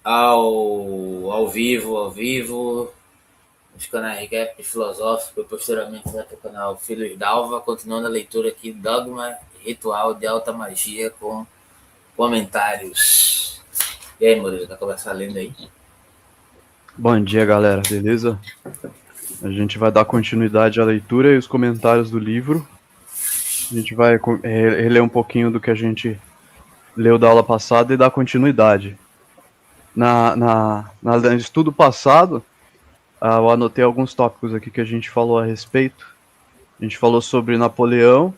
ao vivo, nos canais Gap Filosófico e posteriormente vai para o canal Filhos d'Alva, continuando a leitura aqui Dogma e Ritual de Alta Magia com comentários. E aí, Murilo, quer começar lendo aí? Bom dia, galera, beleza? A gente vai dar continuidade à leitura e os comentários do livro. A gente vai reler um pouquinho do que a gente leu da aula passada e dar continuidade. No estudo passado, eu anotei alguns tópicos aqui que a gente falou a respeito. A gente falou sobre Napoleão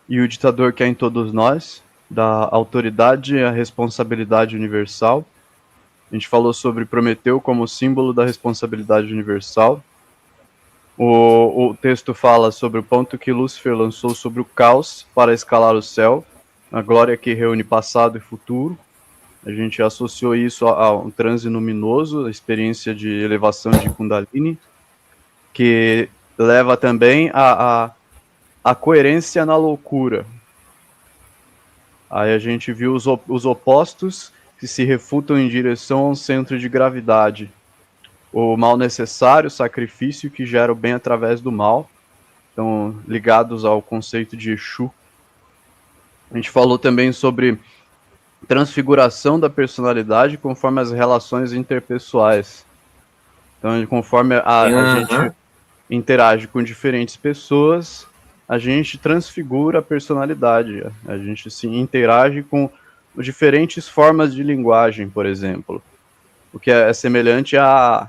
e o ditador que há em todos nós, da autoridade e a responsabilidade universal. A gente falou sobre Prometeu como símbolo da responsabilidade universal. O texto fala sobre o ponto que Lúcifer lançou sobre o caos para escalar o céu, a glória que reúne passado e futuro. A gente associou isso a um transe luminoso, a experiência de elevação de Kundalini, que leva também a coerência na loucura. Aí a gente viu os opostos que se refutam em direção ao centro de gravidade. O mal necessário, o sacrifício que gera o bem através do mal, então ligados ao conceito de Exu. A gente falou também sobre transfiguração da personalidade conforme as relações interpessoais. Então, conforme a gente interage com diferentes pessoas, a gente transfigura a personalidade, a gente se interage com diferentes formas de linguagem, por exemplo, o que é semelhante a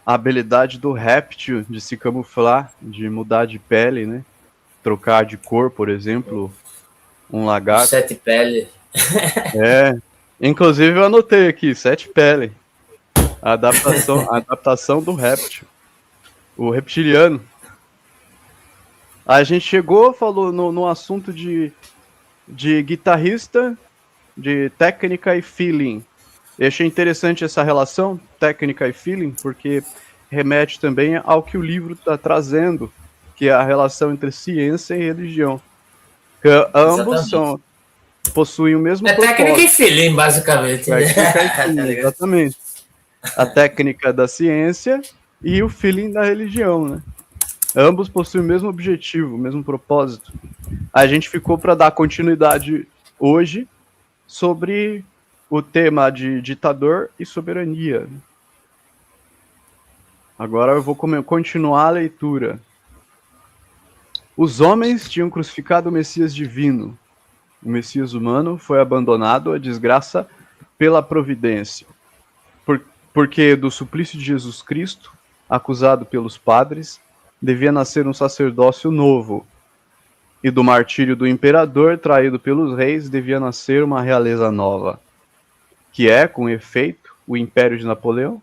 habilidade do réptil de se camuflar, de mudar de pele, né? Trocar de cor, por exemplo, um lagarto. 7 pele. Inclusive eu anotei aqui, 7 pele. A adaptação do réptil. O reptiliano. A gente chegou, falou no assunto de guitarrista, de técnica e feeling. Eu achei interessante essa relação, técnica e feeling, porque remete também ao que o livro está trazendo, que é a relação entre ciência e religião. Que ambos possuem o mesmo propósito. Técnica e feeling, basicamente. Técnica e feeling, exatamente. A técnica da ciência e o feeling da religião, né? Ambos possuem o mesmo objetivo, o mesmo propósito. A gente ficou para dar continuidade hoje sobre o tema de ditador e soberania. Agora eu vou continuar a leitura. Os homens tinham crucificado o Messias divino. O Messias humano foi abandonado à desgraça pela providência. Porque do suplício de Jesus Cristo, acusado pelos padres, devia nascer um sacerdócio novo. E do martírio do imperador, traído pelos reis, devia nascer uma realeza nova. Que é, com efeito, o Império de Napoleão.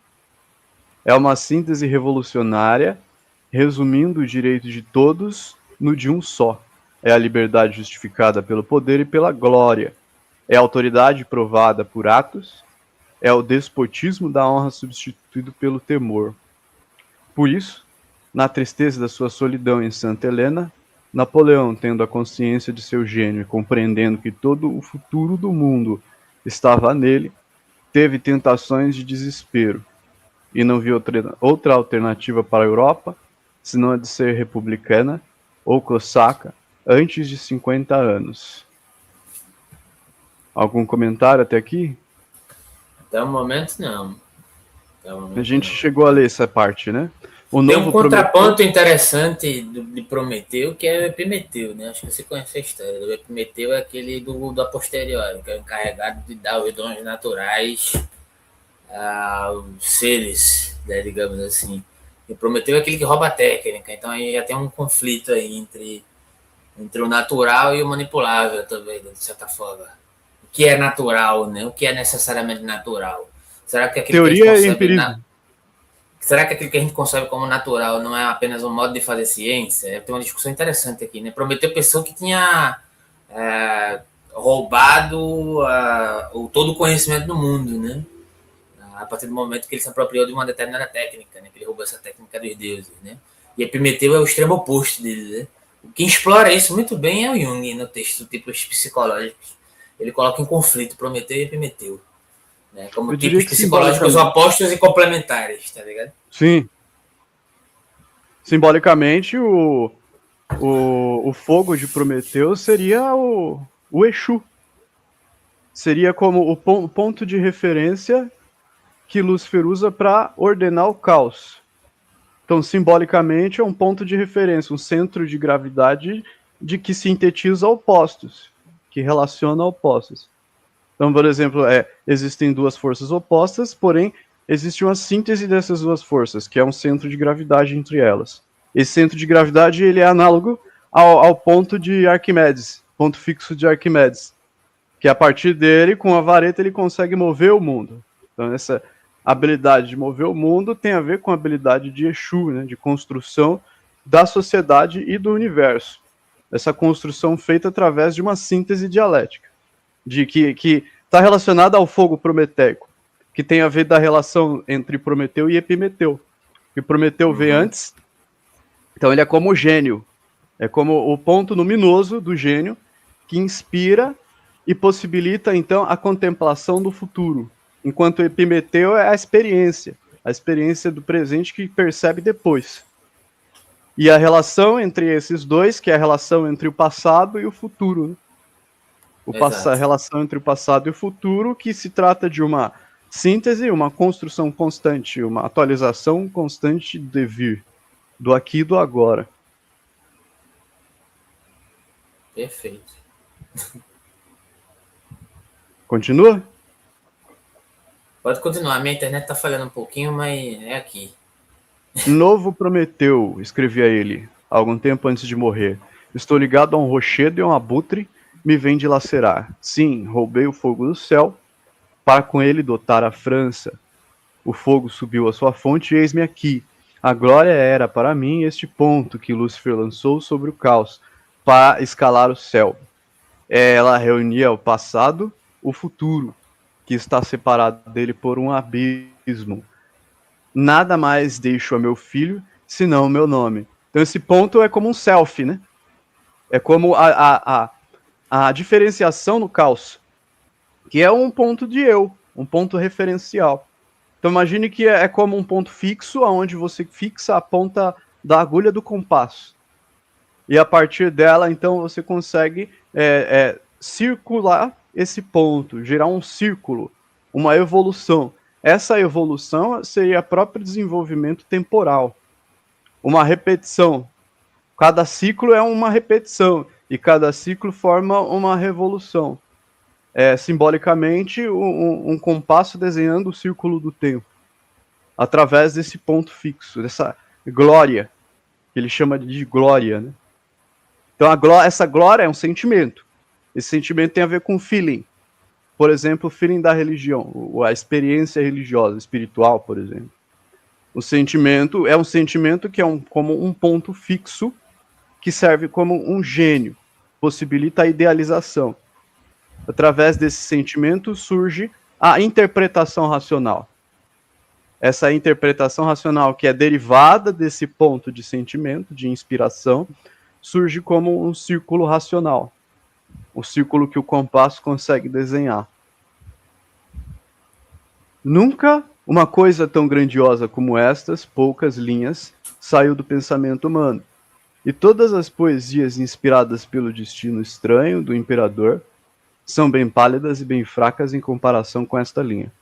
É uma síntese revolucionária, resumindo o direito de todos no de um só. É a liberdade justificada pelo poder e pela glória. É a autoridade provada por atos. É o despotismo da honra substituído pelo temor. Por isso, na tristeza da sua solidão em Santa Helena, Napoleão, tendo a consciência de seu gênio e compreendendo que todo o futuro do mundo estava nele, teve tentações de desespero e não viu outra alternativa para a Europa, senão a de ser republicana ou cosaca antes de 50 anos. Algum comentário até aqui? Até o momento, não. A gente chegou a ler essa parte, né? Tem um contraponto interessante de Prometeu, que é o Epimeteu, né? Acho que você conhece a história. O Epimeteu é aquele da posteriori, que é o encarregado de dar os dons naturais aos seres, né, digamos assim. E Prometeu é aquele que rouba a técnica. Então aí já tem um conflito aí entre o natural e o manipulável também, de certa forma. O que é natural, né? O que é necessariamente natural? Será que aquilo Teoria que a gente concebe Será que aquilo que a gente concebe como natural não é apenas um modo de fazer ciência? Tem uma discussão interessante aqui, né? Prometeu pessoa que tinha roubado todo o conhecimento do mundo, né? A partir do momento que ele se apropriou de uma determinada técnica, né? Que ele roubou essa técnica dos deuses, né? E Epimeteu é o extremo oposto dele, né? Quem explora isso muito bem é o Jung, no texto tipos psicológicos. Ele coloca em conflito Prometeu e Epimeteu. Né? Como Eu diria tipos que psicológicos opostos e complementares, tá ligado? Sim. Simbolicamente, o fogo de Prometeu seria o Exu. Seria como o ponto de referência que Lúcifer usa para ordenar o caos. Então, simbolicamente, é um ponto de referência, um centro de gravidade de que sintetiza opostos, que relaciona opostos. Então, por exemplo, existem duas forças opostas, porém, existe uma síntese dessas duas forças, que é um centro de gravidade entre elas. Esse centro de gravidade ele é análogo ao ponto de Arquimedes, ponto fixo de Arquimedes, que a partir dele, com a vareta, ele consegue mover o mundo. Então, essa habilidade de mover o mundo tem a ver com a habilidade de Exu, né, de construção da sociedade e do universo. Essa construção feita através de uma síntese dialética, de que está relacionada ao fogo prometeico, que tem a ver da relação entre Prometeu e Epimeteu. E Prometeu veio antes, então ele é como o gênio, é como o ponto luminoso do gênio que inspira e possibilita, então, a contemplação do futuro, enquanto Epimeteu é a experiência do presente que percebe depois. E a relação entre esses dois, que é a relação entre o passado e o futuro, né? A relação entre o passado e o futuro, que se trata de uma síntese, uma construção constante, uma atualização constante do devir, do aqui e do agora. Perfeito. Continua? Pode continuar. Minha internet tá falhando um pouquinho, mas é aqui. Novo Prometeu, escrevia ele, algum tempo antes de morrer. Estou ligado a um rochedo e a um abutre, me vem dilacerar. Sim, roubei o fogo do céu, para com ele dotar a França. O fogo subiu a sua fonte e eis-me aqui. A glória era para mim este ponto que Lúcifer lançou sobre o caos, para escalar o céu. Ela reunia o passado, o futuro, que está separado dele por um abismo. Nada mais deixo a meu filho, senão o meu nome. Então esse ponto é como um selfie, né? É como a diferenciação no caos, que é um ponto de eu, um ponto referencial. Então imagine que é como um ponto fixo, onde você fixa a ponta da agulha do compasso. E a partir dela, então, você consegue circular esse ponto, gerar um círculo, uma evolução. Essa evolução seria o próprio desenvolvimento temporal. Uma repetição. Cada ciclo é uma repetição, e cada ciclo forma uma revolução. Simbolicamente, um compasso desenhando o círculo do tempo, através desse ponto fixo, dessa glória, que ele chama de glória, né? Então, essa glória é um sentimento. Esse sentimento tem a ver com feeling. Por exemplo, o feeling da religião, a experiência religiosa, espiritual, por exemplo. O sentimento é um sentimento que é como um ponto fixo, que serve como um gênio, possibilita a idealização. Através desse sentimento surge a interpretação racional. Essa interpretação racional, que é derivada desse ponto de sentimento, de inspiração, surge como um círculo racional. O círculo que o compasso consegue desenhar. Nunca uma coisa tão grandiosa como estas, poucas linhas, saiu do pensamento humano. E todas as poesias inspiradas pelo destino estranho do imperador são bem pálidas e bem fracas em comparação com esta linha.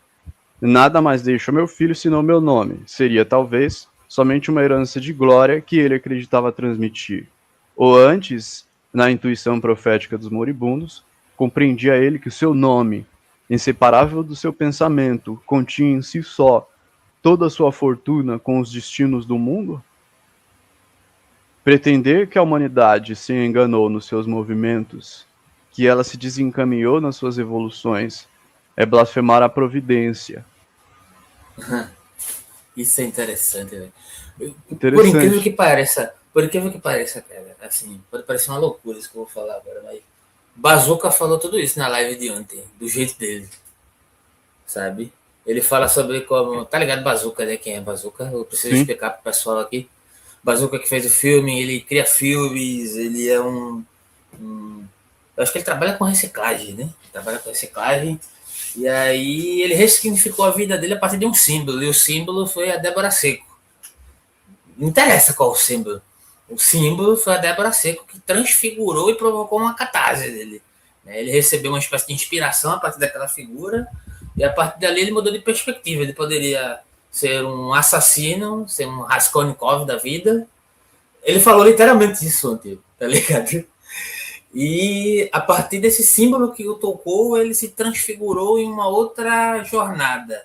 Nada mais deixo a meu filho senão meu nome. Seria, talvez, somente uma herança de glória que ele acreditava transmitir. Ou antes, na intuição profética dos moribundos, compreendia ele que o seu nome, inseparável do seu pensamento, continha em si só toda a sua fortuna com os destinos do mundo? Pretender que a humanidade se enganou nos seus movimentos, que ela se desencaminhou nas suas evoluções, é blasfemar a providência. Isso é interessante, velho. Interessante. Por incrível que pareça, cara, assim, pode parecer uma loucura isso que eu vou falar agora, mas Bazooka falou tudo isso na live de ontem, do jeito dele, sabe? Ele fala sobre como, tá ligado Bazooka, né? Quem é Bazooka? Eu preciso explicar pro pessoal aqui. Bazooka que fez o filme, ele cria filmes, ele é eu acho que ele trabalha com reciclagem, né? Trabalha com reciclagem E aí ele ressignificou a vida dele a partir de um símbolo, e o símbolo foi a Débora Seco. Não interessa qual o símbolo. O símbolo foi a Débora Seco que transfigurou e provocou uma catarse dele. Ele recebeu uma espécie de inspiração a partir daquela figura, e a partir dali ele mudou de perspectiva. Ele poderia ser um assassino, ser um Raskolnikov da vida. Ele falou literalmente isso ontem, tá ligado? E a partir desse símbolo que o tocou, ele se transfigurou em uma outra jornada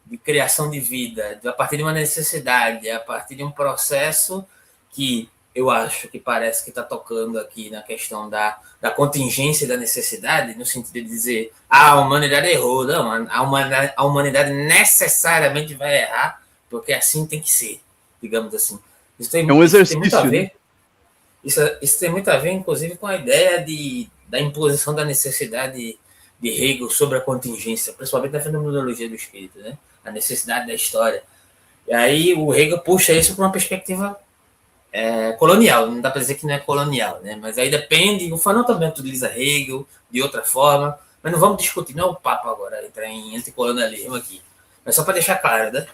de criação de vida, a partir de uma necessidade, a partir de um processo que eu acho que parece que está tocando aqui na questão da contingência e da necessidade, no sentido de dizer a humanidade errou, não, a humanidade necessariamente vai errar, porque assim tem que ser, digamos assim. Isso tem, um exercício, tem muito a ver, isso tem muito a ver, inclusive, com a ideia da imposição da necessidade de Hegel sobre a contingência, principalmente na fenomenologia do espírito, né? A necessidade da história. E aí o Hegel puxa isso para uma perspectiva colonial, não dá para dizer que não é colonial, né? Mas aí depende, o Fanon também utiliza Hegel de outra forma, mas não vamos discutir, não é o papo agora, entrar em anticolonialismo aqui, mas só para deixar claro, né?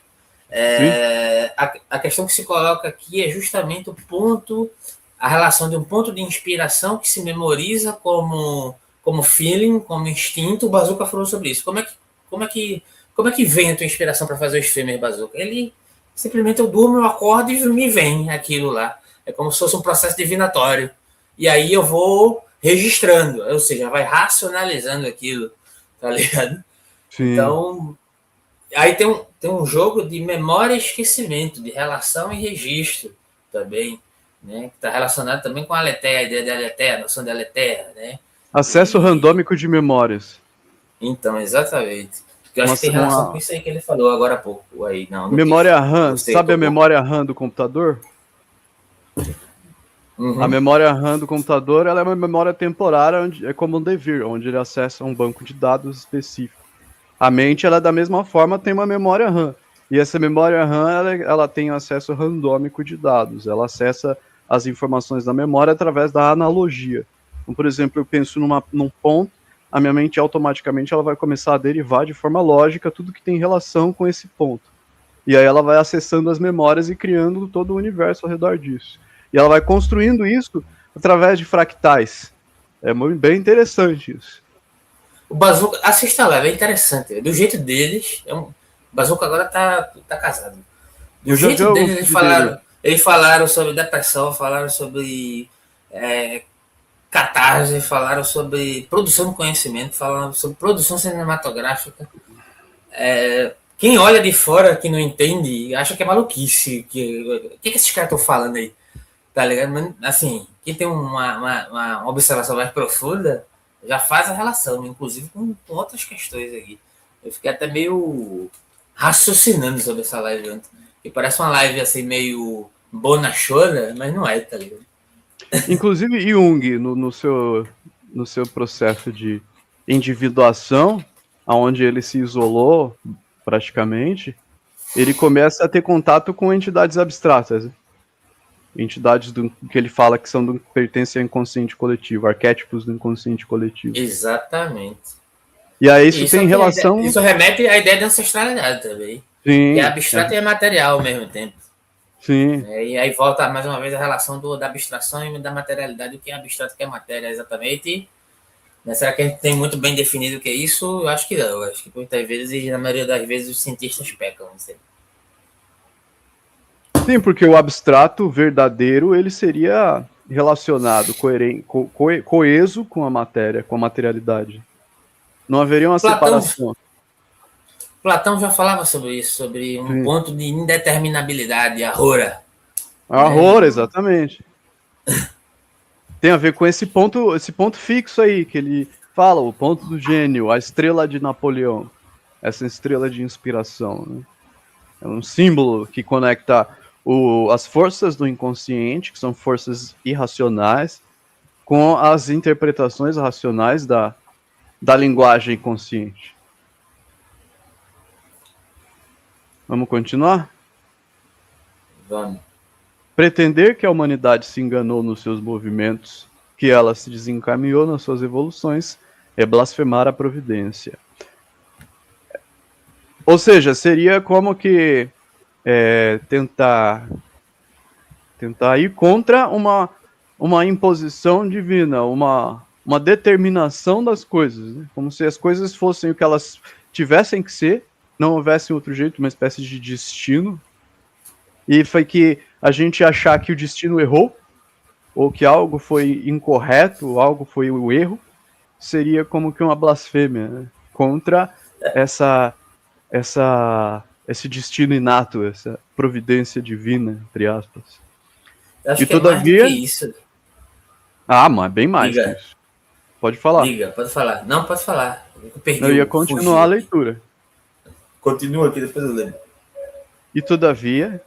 A questão que se coloca aqui é justamente o ponto, a relação de um ponto de inspiração que se memoriza como feeling, como instinto. O Bazooka falou sobre isso. Como é que vem a tua inspiração para fazer os filmes, Bazooka? Ele simplesmente, eu durmo, eu acordo e me vem aquilo lá. É como se fosse um processo divinatório. E aí eu vou registrando, ou seja, vai racionalizando aquilo, tá ligado? Sim. Então, aí tem um jogo de memória e esquecimento, de relação e registro também, né? Que está relacionado também com a aletheia, a ideia de aletheia, a noção de aletheia, né? Acesso randômico de memórias. Então, exatamente. Eu acho que tem relação com isso aí que ele falou agora há pouco. Aí, não, memória RAM, sabe a memória RAM do computador? Uhum. A memória RAM do computador, ela é uma memória temporária, onde é como um devir, onde ele acessa um banco de dados específico. A mente, ela da mesma forma tem uma memória RAM. E essa memória RAM, ela tem acesso randômico de dados. Ela acessa as informações da memória através da analogia. Então, por exemplo, eu penso num ponto, a minha mente automaticamente ela vai começar a derivar de forma lógica tudo que tem relação com esse ponto. E aí ela vai acessando as memórias e criando todo o universo ao redor disso. E ela vai construindo isso através de fractais. É bem interessante isso. O Bazooka, assista lá, é interessante. Do jeito deles, o Bazooka agora tá casado. Do jeito deles, eles falaram sobre depressão, falaram sobre catarse, falaram sobre produção de conhecimento, falaram sobre produção cinematográfica. Quem olha de fora, que não entende, acha que é maluquice. O que esses caras estão falando aí? Tá ligado? Mas, assim, quem tem uma observação mais profunda já faz a relação, inclusive com outras questões aqui. Eu fiquei até meio raciocinando sobre essa live ontem. Que parece uma live assim meio bonachona, mas não é, tá ligado? Inclusive Jung, no seu processo de individuação, onde ele se isolou praticamente, ele começa a ter contato com entidades abstratas. Entidades que ele fala que pertencem ao inconsciente coletivo, arquétipos do inconsciente coletivo. Exatamente. E aí isso tem relação... Isso remete à ideia de ancestralidade também. Sim. Que é abstrato e é material ao mesmo tempo. Sim. E aí volta mais uma vez a relação da abstração e da materialidade, o que é abstrato e o que é matéria exatamente. Mas será que a gente tem muito bem definido o que é isso? Eu acho que não. Eu acho que muitas vezes, na maioria das vezes, os cientistas pecam. Não sei. Sim, porque o abstrato verdadeiro, ele seria relacionado, coeso com a matéria, com a materialidade. Não haveria uma separação. Platão já falava sobre isso, sobre um ponto de indeterminabilidade, a Rora. A Rora, exatamente. Tem a ver com esse ponto fixo aí, que ele fala, o ponto do gênio, a estrela de Napoleão. Essa estrela de inspiração, né? É um símbolo que conecta as forças do inconsciente, que são forças irracionais, com as interpretações racionais da linguagem consciente. Vamos continuar? Vamos. Pretender que a humanidade se enganou nos seus movimentos, que ela se desencaminhou nas suas evoluções, é blasfemar a providência. Ou seja, seria como que tentar ir contra uma imposição divina, uma determinação das coisas, né? Como se as coisas fossem o que elas tivessem que ser, não houvesse outro jeito, uma espécie de destino. E foi que a gente achar que o destino errou, ou que algo foi incorreto, algo foi o erro, seria como que uma blasfêmia, né? Contra esse destino inato, essa providência divina, entre aspas. Eu acho E que é mais do que todavia... isso. mas bem mais Diga, que isso. Pode falar. diga, pode falar. Não, pode falar. Eu perdi, Eu ia eu continuar fugi a aqui. leitura. Continua aqui, depois eu lembro. E todavia,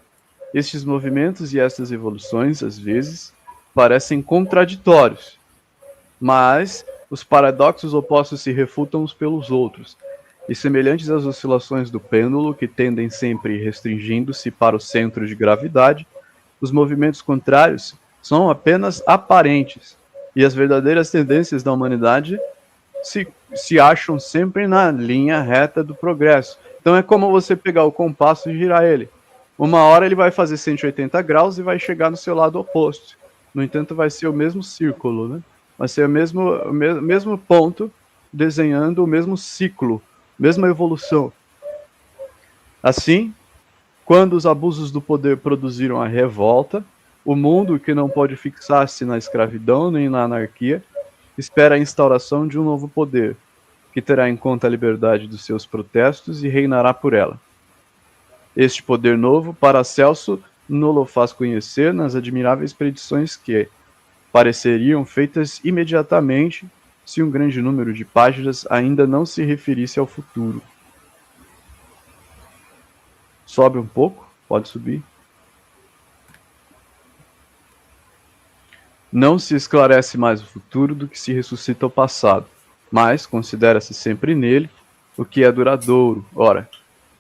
estes movimentos e estas evoluções, às vezes, parecem contraditórios, mas os paradoxos opostos se refutam uns pelos outros, e semelhantes às oscilações do pêndulo, que tendem sempre restringindo-se para o centro de gravidade, os movimentos contrários são apenas aparentes, e as verdadeiras tendências da humanidade se acham sempre na linha reta do progresso. Então é como você pegar o compasso e girar ele. Uma hora ele vai fazer 180 graus e vai chegar no seu lado oposto. No entanto, vai ser o mesmo círculo, né? Vai ser o mesmo ponto, desenhando o mesmo ciclo, mesma evolução. Assim, quando os abusos do poder produziram a revolta, o mundo, que não pode fixar-se na escravidão nem na anarquia, espera a instauração de um novo poder, que terá em conta a liberdade dos seus protestos e reinará por ela. Este poder novo, Paracelso nolo faz conhecer nas admiráveis predições que pareceriam feitas imediatamente se um grande número de páginas ainda não se referisse ao futuro. Sobe um pouco, pode subir. Não se esclarece mais o futuro do que se ressuscita o passado, mas considera-se sempre nele o que é duradouro. Ora,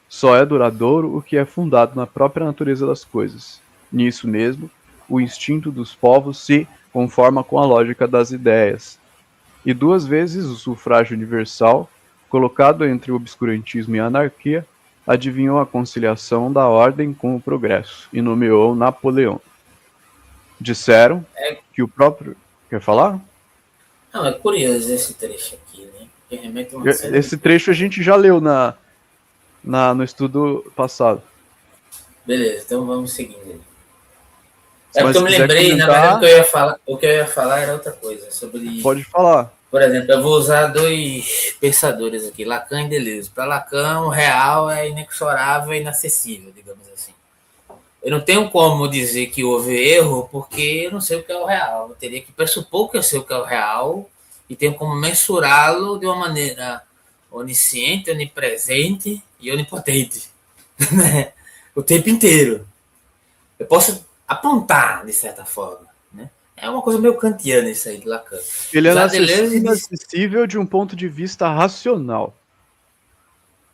só é duradouro o que é fundado na própria natureza das coisas. Nisso mesmo, o instinto dos povos se conforma com a lógica das ideias. E duas vezes o sufrágio universal, colocado entre o obscurantismo e a anarquia, adivinhou a conciliação da ordem com o progresso e nomeou Napoleão. Disseram que o próprio... Quer falar? Não, é curioso esse trecho aqui, né? Esse trecho a gente já leu no estudo passado. Beleza, então vamos seguindo. Mas porque eu me lembrei, comentar... na verdade, o que eu ia falar era outra coisa. Sobre... Pode falar. Por exemplo, eu vou usar dois pensadores aqui, Lacan e Deleuze. Para Lacan, o real é inexorável e inacessível, digamos assim. Eu não tenho como dizer que houve erro, porque eu não sei o que é o real. Eu teria que pressupor que eu sei o que é o real e tenho como mensurá-lo de uma maneira onisciente, onipresente e onipotente. O tempo inteiro. Eu posso apontar, de certa forma. Né? É uma coisa meio kantiana isso aí de Lacan. Ele é inacessível de um ponto de vista racional.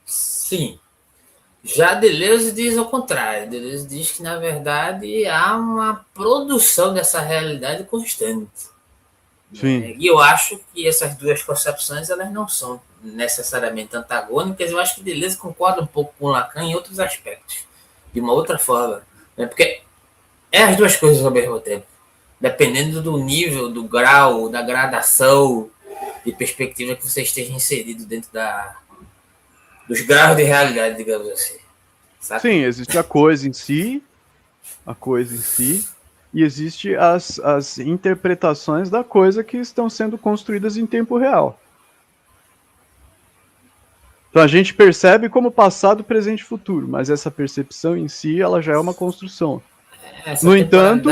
Sim. Já Deleuze diz ao contrário. Deleuze diz que, na verdade, há uma produção dessa realidade constante. Sim. Né? E eu acho que essas duas concepções elas não são necessariamente antagônicas. Eu acho que Deleuze concorda um pouco com Lacan em outros aspectos, de uma outra forma. Né? Porque é as duas coisas ao mesmo tempo. Dependendo do nível, do grau, da gradação de perspectiva que você esteja inserido dentro dos graus de realidade, digamos assim. Saca? Sim, existe a coisa em si, e existe as interpretações da coisa que estão sendo construídas em tempo real. Então a gente percebe como passado, presente e futuro, mas essa percepção em si, ela já é uma construção. No entanto,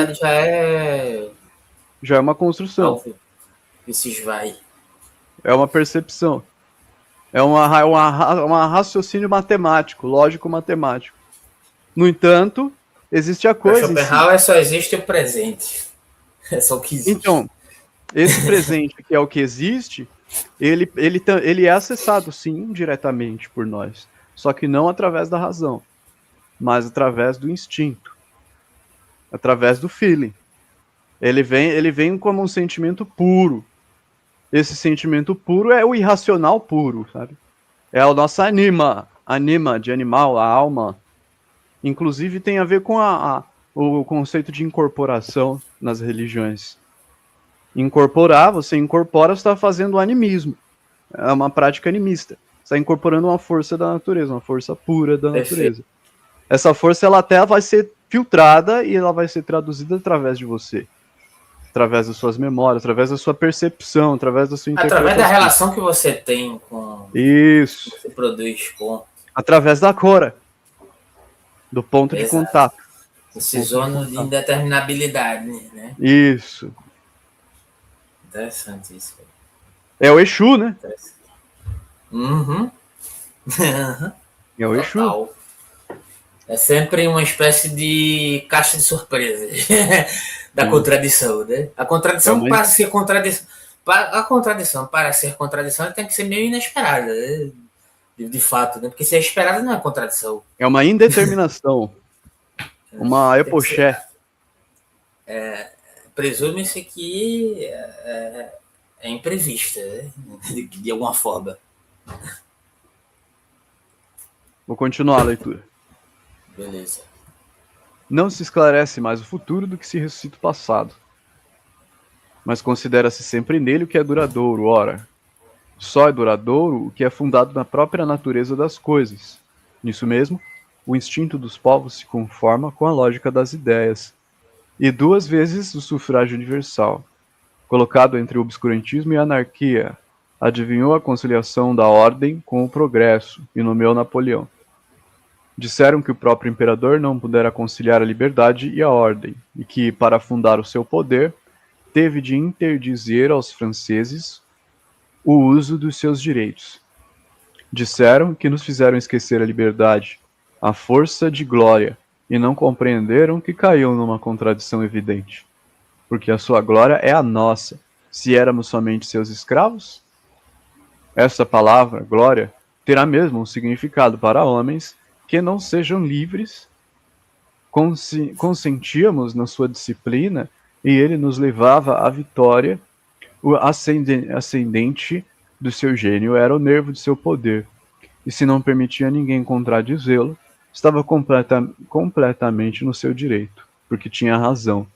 já é uma construção. Que se esvai. É uma percepção. É um raciocínio matemático, lógico-matemático. No entanto, existe a coisa. Para Schopenhauer só existe o presente. É só o que existe. Então, esse presente que é o que existe, ele é acessado, sim, diretamente por nós. Só que não através da razão, mas através do instinto. Através do feeling. Ele vem como um sentimento puro. Esse sentimento puro é o irracional puro, sabe? É a nossa anima. anima, de animal, a alma, inclusive tem a ver com o conceito de incorporação nas religiões. Incorporar, você incorpora, você está fazendo o animismo. É uma prática animista. Você está incorporando uma força da natureza, uma força pura da natureza. Essa força, ela até vai ser filtrada e ela vai ser traduzida através de você. Através das suas memórias, através da sua percepção, através da sua interpretação. Através da relação que você tem com... Isso. Que você produz com... Através da cora. Do ponto de contato. Esse zono de indeterminabilidade, né? Isso. Interessante isso. É o Exu, né? Uhum. É o Exu. Total. É sempre uma espécie de caixa de surpresas da contradição, né? A contradição para ser contradição. A contradição, para ser contradição, tem que ser meio inesperada, né? De fato, né? Porque se é esperada, não é contradição. É uma indeterminação. Uma epoché. Presume-se que é imprevista, né? De alguma forma. Vou continuar a leitura. Beleza. Não se esclarece mais o futuro do que se ressuscita o passado. Mas considera-se sempre nele o que é duradouro, ora. Só é duradouro o que é fundado na própria natureza das coisas. Nisso mesmo, o instinto dos povos se conforma com a lógica das ideias. E 2 vezes o sufrágio universal, colocado entre o obscurantismo e a anarquia, adivinhou a conciliação da ordem com o progresso e nomeou Napoleão. Disseram que o próprio imperador não pudera conciliar a liberdade e a ordem, e que, para fundar o seu poder, teve de interdizer aos franceses o uso dos seus direitos. Disseram que nos fizeram esquecer a liberdade, a força de glória, e não compreenderam que caíam numa contradição evidente. Porque a sua glória é a nossa, se éramos somente seus escravos? Essa palavra, glória, terá mesmo um significado para homens que não sejam livres. Consentíamos na sua disciplina e ele nos levava à vitória. O ascendente do seu gênio era o nervo de seu poder, e se não permitia a ninguém contradizê-lo, estava completamente no seu direito, porque tinha razão.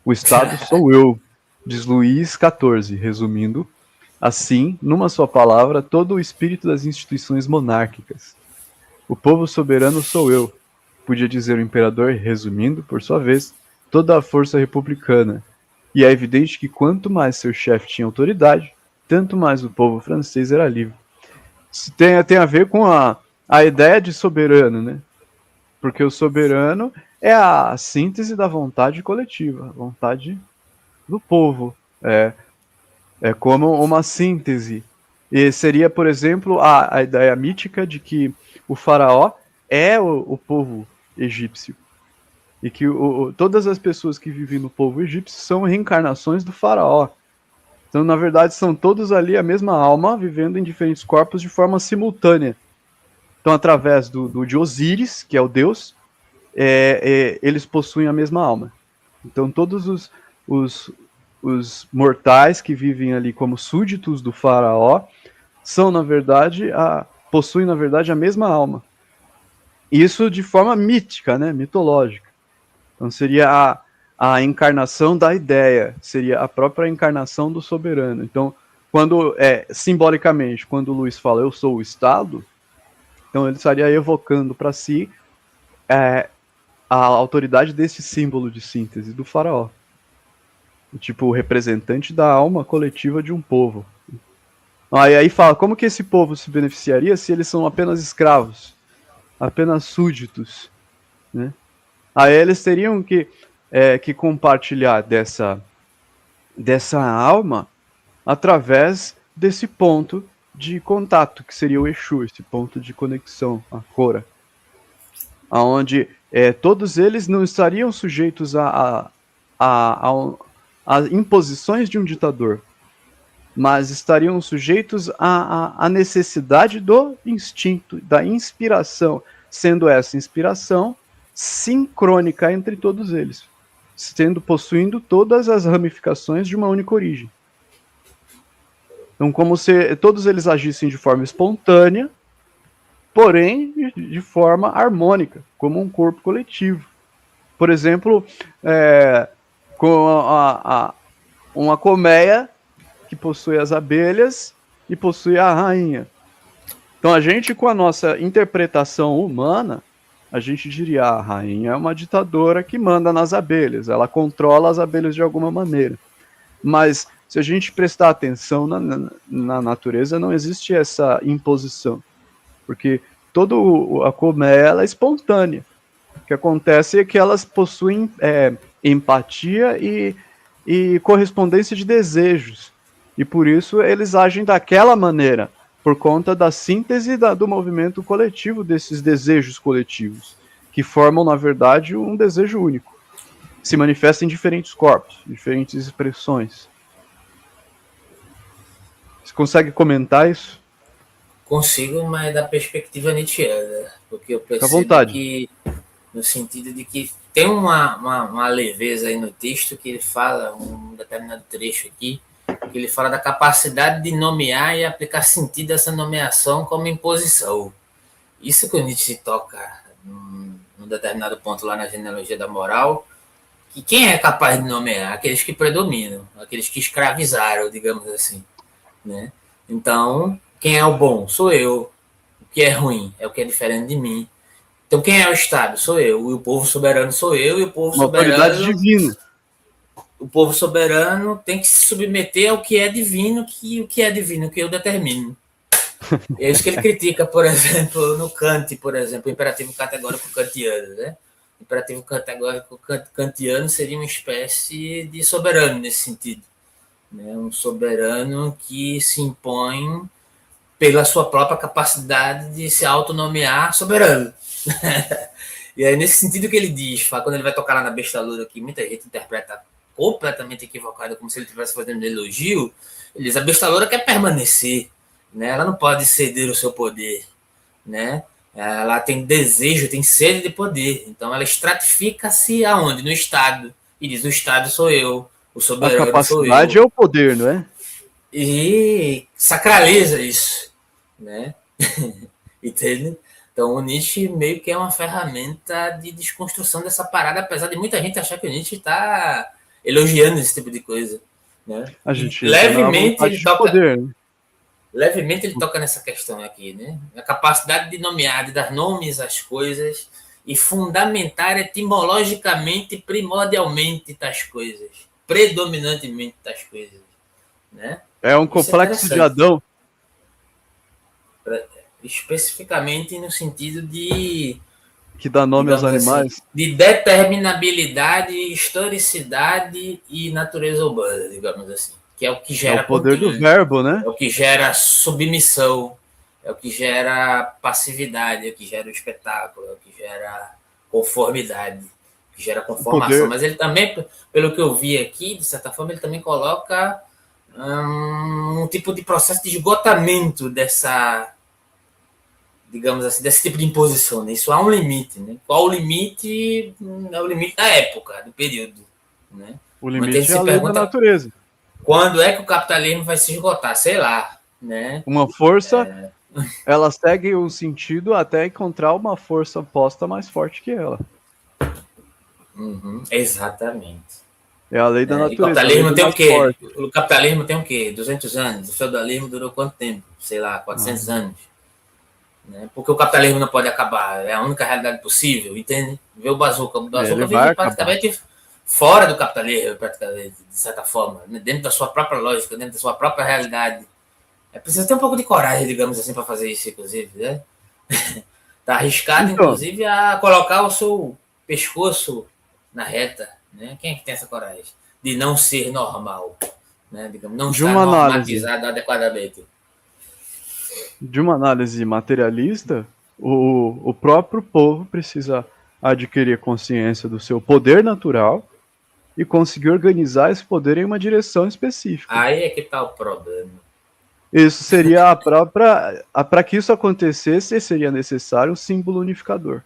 O Estado sou eu, diz Luís XIV, resumindo, assim, numa só palavra, todo o espírito das instituições monárquicas. O povo soberano sou eu, podia dizer o imperador, resumindo, por sua vez, toda a força republicana. E é evidente que quanto mais seu chefe tinha autoridade, tanto mais o povo francês era livre. Isso tem a ver com a ideia de soberano, né? Porque o soberano é a síntese da vontade coletiva, a vontade do povo. É como uma síntese. E seria, por exemplo, a ideia mítica de que o faraó é o povo egípcio. E que todas as pessoas que vivem no povo egípcio são reencarnações do faraó. Então, na verdade, são todos ali a mesma alma, vivendo em diferentes corpos de forma simultânea. Então, através de Osíris, que é o deus, eles possuem a mesma alma. Então, todos os mortais que vivem ali como súditos do faraó são, na verdade, possuem, na verdade, a mesma alma. Isso de forma mítica, né, mitológica. Então, seria a encarnação da ideia, seria a própria encarnação do soberano. Então, simbolicamente, quando o Luís fala, eu sou o Estado, então ele estaria evocando para si a autoridade desse símbolo de síntese do faraó. Tipo, o representante da alma coletiva de um povo. Aí fala, como que esse povo se beneficiaria se eles são apenas escravos? Apenas súditos, né? Aí eles teriam que compartilhar dessa alma através desse ponto de contato, que seria o Exu, esse ponto de conexão, a Cora. Onde todos eles não estariam sujeitos a imposições de um ditador, mas estariam sujeitos à necessidade do instinto, da inspiração, sendo essa inspiração sincrônica entre todos eles, possuindo todas as ramificações de uma única origem. Então, como se todos eles agissem de forma espontânea, porém de forma harmônica, como um corpo coletivo. Por exemplo, com uma colmeia que possui as abelhas e possui a rainha. Então a gente, com a nossa interpretação humana, a gente diria, a rainha é uma ditadora que manda nas abelhas, ela controla as abelhas de alguma maneira. Mas se a gente prestar atenção na natureza, não existe essa imposição, porque toda a colmeia ela é espontânea. O que acontece é que elas possuem empatia e correspondência de desejos, e por isso eles agem daquela maneira, por conta da síntese do movimento coletivo desses desejos coletivos, que formam, na verdade, um desejo único. Se manifesta em diferentes corpos, diferentes expressões. Você consegue comentar isso? Consigo, mas da perspectiva nietzschiana, porque eu Fica à percebo vontade. que, no sentido de que tem uma leveza aí no texto que ele fala, um determinado trecho aqui, que ele fala da capacidade de nomear e aplicar sentido a essa nomeação como imposição. Isso que o Nietzsche toca num determinado ponto lá na genealogia da moral, que quem é capaz de nomear? Aqueles que predominam, aqueles que escravizaram, digamos assim, né? Então, quem é o bom? Sou eu. O que é ruim? É o que é diferente de mim. Então, quem é o Estado? Sou eu. E o povo soberano sou eu. E o povo Uma autoridade soberano... divina. O povo soberano tem que se submeter ao que é divino, que o que é divino, que eu determino. É isso que ele critica, por exemplo, no Kant, por exemplo, o imperativo categórico kantiano, né? O imperativo categórico kantiano seria uma espécie de soberano nesse sentido, né? Um soberano que se impõe pela sua própria capacidade de se autonomear soberano. E aí, nesse sentido que ele diz, quando ele vai tocar lá na Bestalura, que muita gente interpreta completamente equivocado, como se ele estivesse fazendo um elogio, ele diz, a Bestalura quer permanecer, né? Ela não pode ceder o seu poder, né? Ela tem desejo, tem sede de poder, então ela estratifica-se aonde? No Estado, e diz, o Estado sou eu, o A soberano sou capacidade eu, é o poder, não é? e sacraliza isso, né? Entende? Então o Nietzsche meio que é uma ferramenta de desconstrução dessa parada, apesar de muita gente achar que o Nietzsche está elogiando esse tipo de coisa, né? A gente entra na Levemente vontade ele de toca, poder, né? levemente ele toca nessa questão aqui, né? A capacidade de nomear, de dar nomes às coisas e fundamentar etimologicamente, primordialmente tais coisas, predominantemente tais coisas, né? É um Isso é complexo de interessante. Adão. Especificamente no sentido de, Que dá nome aos digamos assim, animais. de determinabilidade, historicidade e natureza urbana, digamos assim, que é o que É o gera poder do controle, verbo, né? é o que gera submissão, é o que gera passividade, é o que gera o espetáculo, é o que gera conformidade, que gera O conformação. poder, Mas ele também, pelo que eu vi aqui, de certa forma, ele também coloca um tipo de processo de esgotamento dessa, digamos assim, desse tipo de imposição, né? Isso há um limite, né? Qual o limite? É o limite da época, do período, né? o Muita gente limite é se a lei da pergunta natureza. quando é que o capitalismo vai se esgotar, sei lá, né? Uma força, ela segue um sentido até encontrar uma força posta mais forte que ela. Exatamente. É a lei da E o natureza, a lei capitalismo do tem o mais quê? forte. O capitalismo tem o quê? 200 anos. O feudalismo durou quanto tempo? Sei lá, 400 Ah, anos. Né? Porque o capitalismo não pode acabar. É a única realidade possível, entende? Vê o Bazooka. O ele Bazooka vai vive acabar. praticamente fora do capitalismo, praticamente, de certa forma. Né? Dentro da sua própria lógica, dentro da sua própria realidade. É preciso ter um pouco de coragem, digamos assim, para fazer isso, inclusive, né? Tá arriscado, Então, inclusive, a colocar o seu pescoço na reta, né? Quem é que tem essa coragem de não ser normal, né? Digamos, não de estar uma análise, normatizado adequadamente? de uma análise materialista, o próprio povo precisa adquirir consciência do seu poder natural e conseguir organizar esse poder em uma direção específica. Aí é que está o problema. Isso seria a própria. Para que isso acontecesse, seria necessário um símbolo unificador.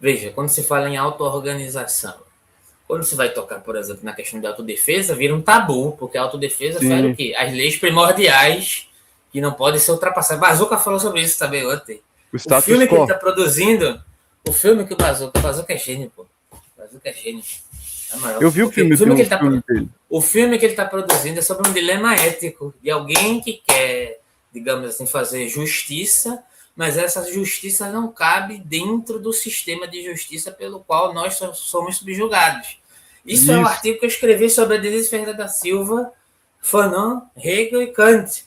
Veja, quando se fala em auto-organização, quando se vai tocar, por exemplo, na questão de autodefesa, vira um tabu, porque a autodefesa fere o Sim. quê? As leis primordiais que não podem ser ultrapassadas. Bazooka falou sobre isso também ontem. O O status filme que ele quo. tá produzindo, o filme que o Bazooka é gênio, pô. O Bazooka é gênio. Na moral, Eu vi o porque filme, o filme tem que um ele tá, filme dele. o filme que ele tá produzindo é sobre um dilema ético de alguém que quer, digamos assim, fazer justiça, mas essa justiça não cabe dentro do sistema de justiça pelo qual nós somos subjugados. Isso é o Isso. artigo que eu escrevi sobre a Denise Ferreira da Silva, Fanon, Hegel e Kant.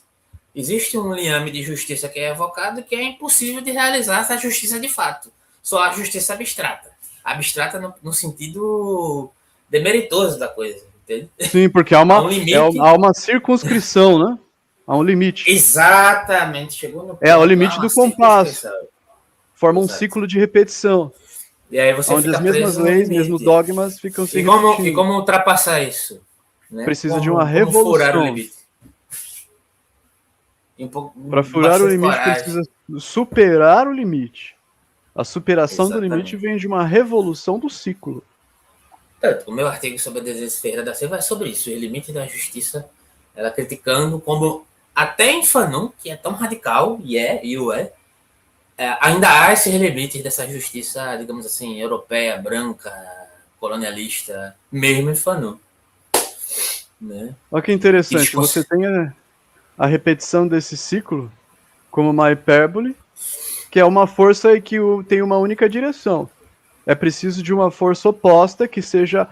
Existe um liame de justiça que é evocado que é impossível de realizar essa justiça de fato. Só a justiça abstrata. Abstrata no sentido demeritoso da coisa, entende? Sim, porque há Há uma, um limite. há uma circunscrição, né? Há um limite. Exatamente, chegou no É o ponto. Há limite uma do compasso. circunscrição. Forma um Exato. ciclo de repetição, E aí você onde fica as mesmas preso no leis, mesmos limite. dogmas ficam se E repetindo. como ultrapassar isso? Né? Precisa de uma Como furar o revolução. limite? E Para furar o bastante limite, coragem. precisa superar o limite. A superação do limite Exatamente. vem de uma revolução do ciclo. Tanto, o meu artigo sobre a Denise Ferreira da Silva é sobre isso, o limite da justiça, ela criticando como até em Fanon, que é tão radical, ainda há esses limites dessa justiça, digamos assim, europeia, branca, colonialista, mesmo em Fanon. Né? Olha que interessante, você tem a repetição desse ciclo como uma hipérbole, que é uma força que tem uma única direção. É preciso de uma força oposta que seja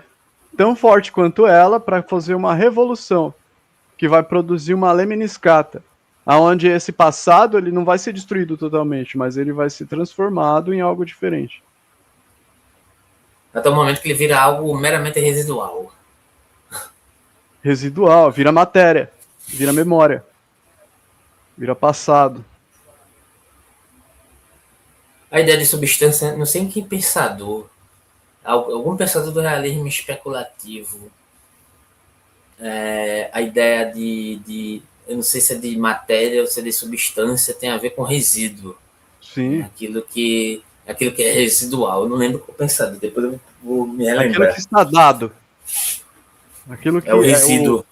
tão forte quanto ela para fazer uma revolução, que vai produzir uma lemniscata, aonde esse passado ele não vai ser destruído totalmente, mas ele vai ser transformado em algo diferente. Até o momento que ele vira algo meramente residual. Residual, vira matéria, vira memória, vira passado. A ideia de substância, não sei em que pensador, algum pensador do realismo especulativo, a ideia eu não sei se é de matéria ou se é de substância, tem a ver com resíduo. Sim. Né? Aquilo que é residual. Eu não lembro qual pensador, depois eu vou me relembrar. Aquilo que está dado. Aquilo que é o resíduo.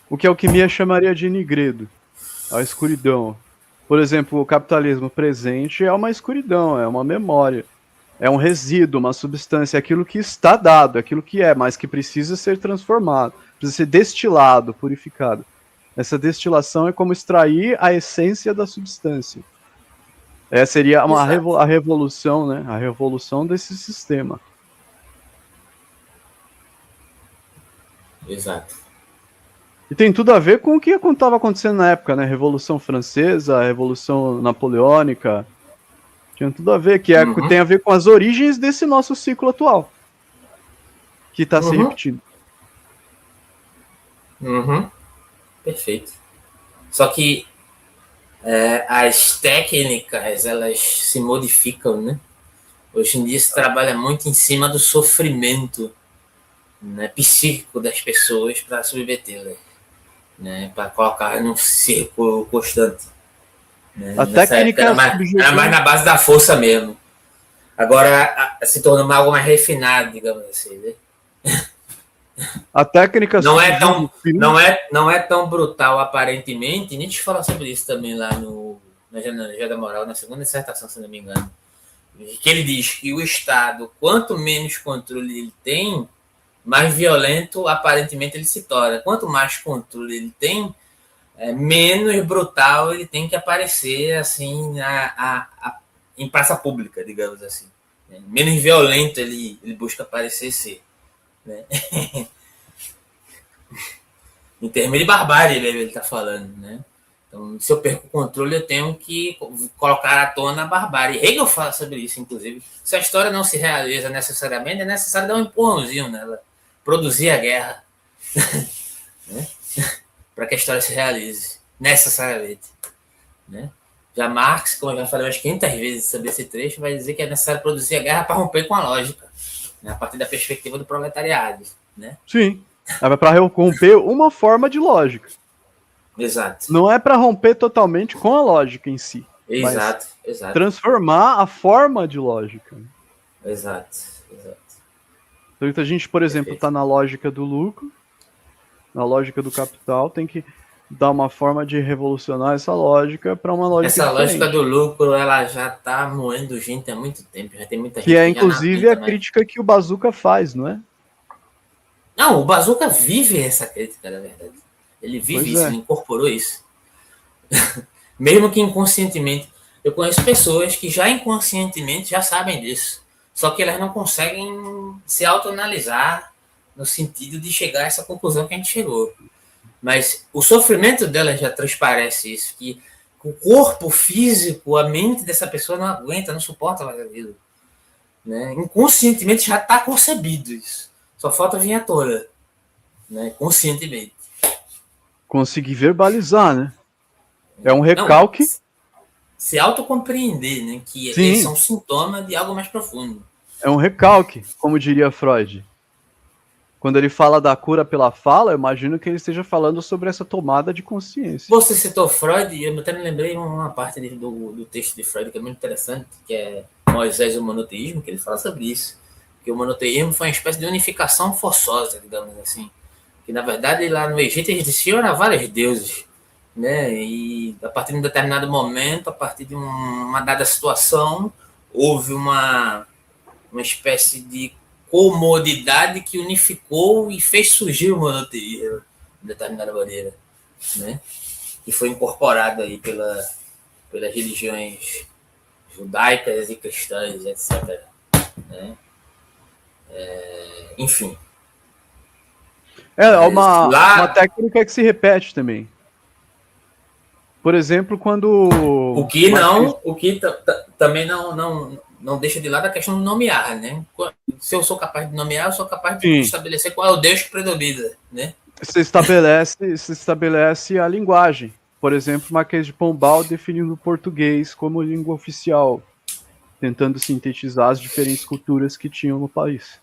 O que a alquimia chamaria de nigredo, a escuridão. Por exemplo, o capitalismo presente é uma escuridão, é uma memória. É um resíduo, uma substância, aquilo que está dado, aquilo que é, mas que precisa ser transformado, precisa ser destilado, purificado. Essa destilação é como extrair a essência da substância. Seria a revolução, né? A revolução desse sistema. Exato. E tem tudo a ver com o que estava acontecendo na época, né? Revolução Francesa, Revolução Napoleônica. Tinha tudo a ver, tem a ver com as origens desse nosso ciclo atual. Que está se repetindo. Perfeito. Só que as técnicas, elas se modificam, né? Hoje em dia se trabalha muito em cima do sofrimento, né, psíquico das pessoas para submetê-las, né, para colocar num círculo constante. Né? A Nessa técnica época era mais na base da força mesmo. Agora se tornou algo mais refinado, digamos assim. Né? A técnica não é tão brutal aparentemente. Nietzsche fala sobre isso também lá na Genealogia da Moral, na segunda dissertação, se não me engano. Que ele diz que o Estado, quanto menos controle ele tem, mais violento aparentemente ele se torna. Quanto mais controle ele tem, menos brutal ele tem que aparecer assim em praça pública, digamos assim. Menos violento ele busca parecer ser. Né? Em termos de barbárie ele está falando, né? Então, se eu perco o controle, eu tenho que colocar à tona a barbárie. Hegel fala sobre isso, inclusive. Se a história não se realiza necessariamente, é necessário dar um empurrãozinho nela. Produzir a guerra. Né? Para que a história se realize. Necessariamente. Né? Já Marx, como eu já falei umas 500 vezes sobre esse trecho, vai dizer que é necessário produzir a guerra para romper com a lógica. Né? A partir da perspectiva do proletariado. Né? Sim. É para romper uma forma de lógica. Exato. Não é para romper totalmente com a lógica em si. Exato, mas exato. Transformar a forma de lógica. Exato. Então a gente, por exemplo, está na lógica do lucro, na lógica do capital, tem que dá uma forma de revolucionar essa lógica para uma lógica Essa lógica diferente. do lucro, ela já tá moendo gente há muito tempo. Já tem muita Que gente é, que já não inclusive, aguenta a mais. crítica que o Bazooka faz, não é? Não, o Bazooka vive essa crítica, na verdade. Ele vive Pois isso, é. ele incorporou isso. Mesmo que inconscientemente. Eu conheço pessoas que já inconscientemente já sabem disso. Só que elas não conseguem se autoanalisar no sentido de chegar a essa conclusão que a gente chegou. Mas o sofrimento dela já transparece isso, que o corpo físico, a mente dessa pessoa não aguenta, não suporta mais aquilo. Né? Inconscientemente já está concebido isso. Só falta vir à tona, né? Conscientemente. Conseguir verbalizar, né? É um Não, recalque. se autocompreender, né? Que esse é Sim, um sintoma de algo mais profundo. é um recalque, como diria Freud. Quando ele fala da cura pela fala, eu imagino que ele esteja falando sobre essa tomada de consciência. Você citou Freud, eu até me lembrei uma parte do texto de Freud que é muito interessante, que é Moisés e o monoteísmo, que ele fala sobre isso. Que o monoteísmo foi uma espécie de unificação forçosa, digamos assim. Que na verdade lá no Egito existiam vários deuses, né? E a partir de um determinado momento, a partir de uma dada situação, houve uma espécie de comodidade que unificou e fez surgir o monoteísmo de determinada maneira, né? Que foi incorporado aí pelas religiões judaicas e cristãs, etc. Né? Enfim. É Mas uma lá, técnica que se repete também. Por exemplo, quando o o que Marquês... não, o que também não deixa de lado a questão de nomear, né? Se eu sou capaz de nomear, eu sou capaz de Sim, estabelecer qual é o Deus que predomina, né? se estabelece a linguagem. Por exemplo, Marquês de Pombal definindo o português como língua oficial, tentando sintetizar as diferentes culturas que tinham no país.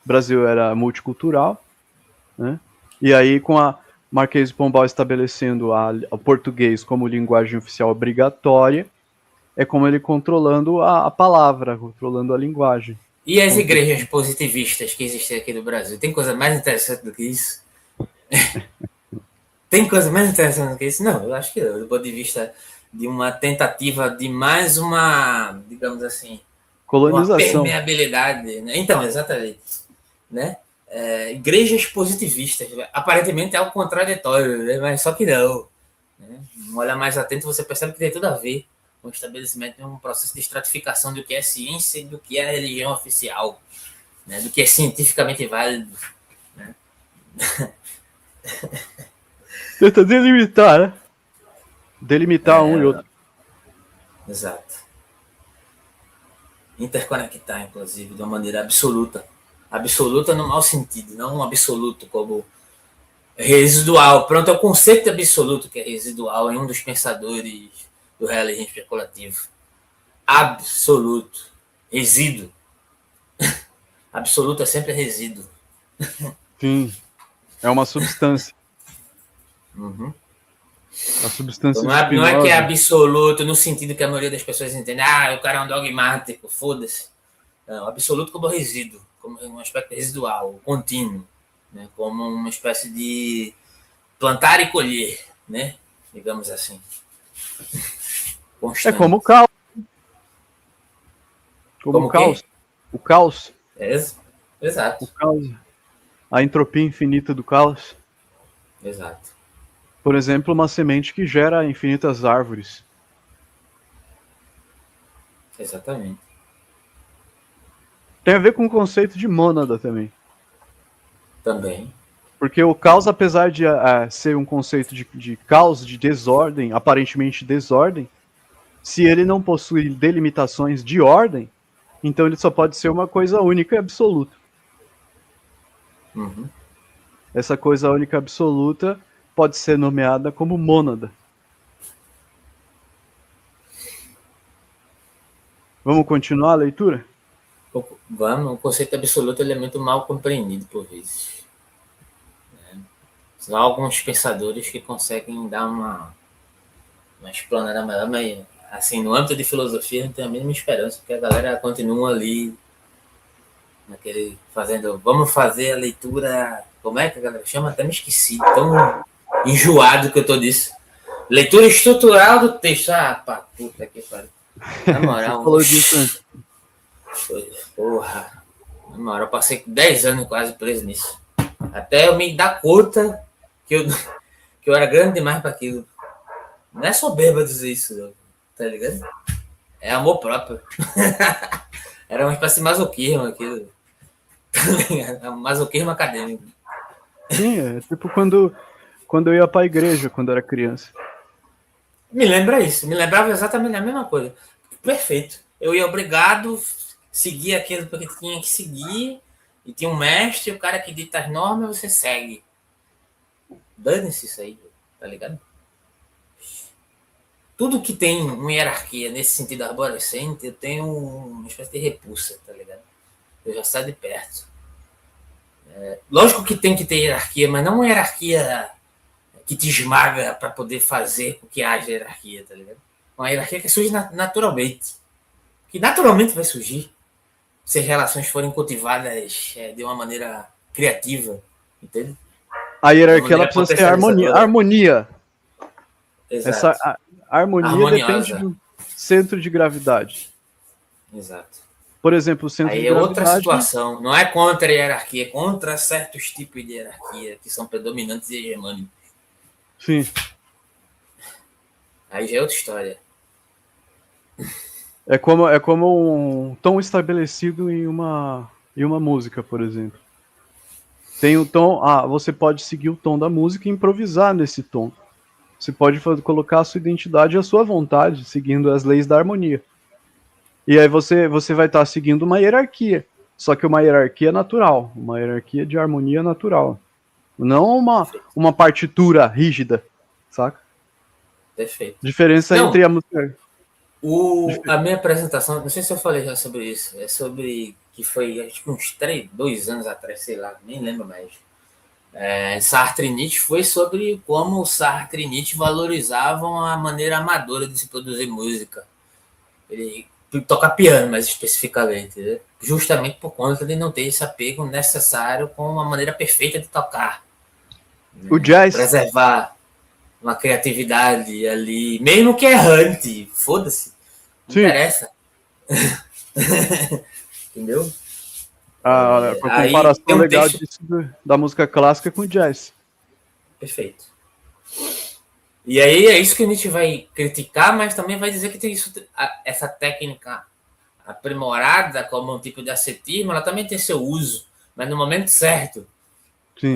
O Brasil era multicultural, né? E aí, com a Marquês de Pombal estabelecendo o português como linguagem oficial obrigatória, é como ele controlando a palavra, controlando a linguagem. E as igrejas positivistas que existem aqui no Brasil? Tem coisa mais interessante do que isso? Tem coisa mais interessante do que isso? Não, eu acho que não. Do ponto de vista de uma tentativa de mais uma, digamos assim, uma Colonização. permeabilidade. Né? Então, exatamente. Né? Igrejas positivistas. Aparentemente é algo contraditório, né? Mas só que não. Né? Um olhar mais atento, você percebe que tem tudo a ver com o estabelecimento de um processo de estratificação do que é ciência e do que é religião oficial, né? Do que é cientificamente válido. Né? Tenta delimitar, né? Delimitar um e outro. Exato. Interconectar, inclusive, de uma maneira absoluta. Absoluta no mau sentido, não um absoluto como residual. Pronto, é o conceito de absoluto que é residual em um dos pensadores do realismo especulativo. Absoluto. Resíduo. Absoluto é sempre resíduo. Sim. É uma substância. Uhum. A Então, substância de não é que é Spinoza. absoluto no sentido que a maioria das pessoas entende. Ah, o cara é um dogmático, foda-se. Não, absoluto como resíduo, como um aspecto residual, contínuo, né? Como uma espécie de plantar e colher, né? Digamos assim. É como o Constante. caos. Como o Como o quê? caos. O caos. É, exato. O caos. A entropia infinita do caos. Exato. Por exemplo, uma semente que gera infinitas árvores. Exatamente. Tem a ver com o conceito de mônada também. Também. Porque o caos, apesar de ser um conceito de caos, de desordem, aparentemente desordem, se ele não possui delimitações de ordem, então ele só pode ser uma coisa única e absoluta. Uhum. Essa coisa única e absoluta pode ser nomeada como mônada. Vamos continuar a leitura? O conceito absoluto ele é muito mal compreendido por vezes. Né? São alguns pensadores que conseguem dar uma explanada melhor, mas assim, no âmbito de filosofia não tem a mínima esperança, porque a galera continua ali naquele fazendo, vamos fazer a leitura, como é que a galera chama? Até me esqueci, tão enjoado que eu tô disso. Leitura estrutural do texto. Ah, pá, puta que pariu. Na moral. Você falou disso antes. Porra. Na moral, eu passei 10 anos quase preso nisso. Até eu me dar conta que eu era grande demais para aquilo. Não é soberba dizer isso, não, tá ligado? É amor próprio. Era uma espécie de masoquismo aquilo. Masoquismo acadêmico. Sim, é tipo quando eu ia pra igreja, quando era criança. Me lembra isso. Me lembrava exatamente a mesma coisa. Perfeito. Eu ia obrigado, seguir aquilo porque tinha que seguir, e tinha um mestre, o cara que dita as normas, você segue. Dane-se isso aí, tá ligado? Tudo que tem uma hierarquia nesse sentido arborescente, eu tenho uma espécie de repulsa, tá ligado? Eu já saio de perto. Lógico que tem que ter hierarquia, mas não uma hierarquia que te esmaga para poder fazer com que haja hierarquia, tá ligado? Uma hierarquia que surge naturalmente. Que naturalmente vai surgir se as relações forem cultivadas de uma maneira criativa, entende? A hierarquia ela precisa ter harmonia. Exato. Essa harmonia harmoniosa. Depende do centro de gravidade. Exato. Por exemplo, o centro aí de é gravidade... outra situação. Não é contra a hierarquia, é contra certos tipos de hierarquia que são predominantes e hegemônicos. Sim. Aí já é outra história. É como um tom estabelecido em uma música, por exemplo. Tem o tom... você pode seguir o tom da música e improvisar nesse tom. Você pode colocar a sua identidade e a sua vontade, seguindo as leis da harmonia. E aí você vai estar seguindo uma hierarquia. Só que uma hierarquia natural. Uma hierarquia de harmonia natural. Não uma partitura rígida, saca? Perfeito. Diferença entre a música... A minha apresentação, não sei se eu falei já sobre isso, é sobre que foi acho que uns 2 anos atrás, sei lá, nem lembro mais. Sartre e Nietzsche foi sobre como Sartre e Nietzsche valorizavam a maneira amadora de se produzir música. Ele toca piano, mais especificamente, né? Justamente por conta de não ter esse apego necessário com uma maneira perfeita de tocar. O jazz... Preservar uma criatividade ali, mesmo que errante, foda-se, não Sim. interessa. Entendeu? A comparação legal disso da música clássica com o jazz. Perfeito. E aí é isso que a gente vai criticar, mas também vai dizer que tem isso, essa técnica aprimorada como um tipo de ascetismo, ela também tem seu uso, mas no momento certo. Sim.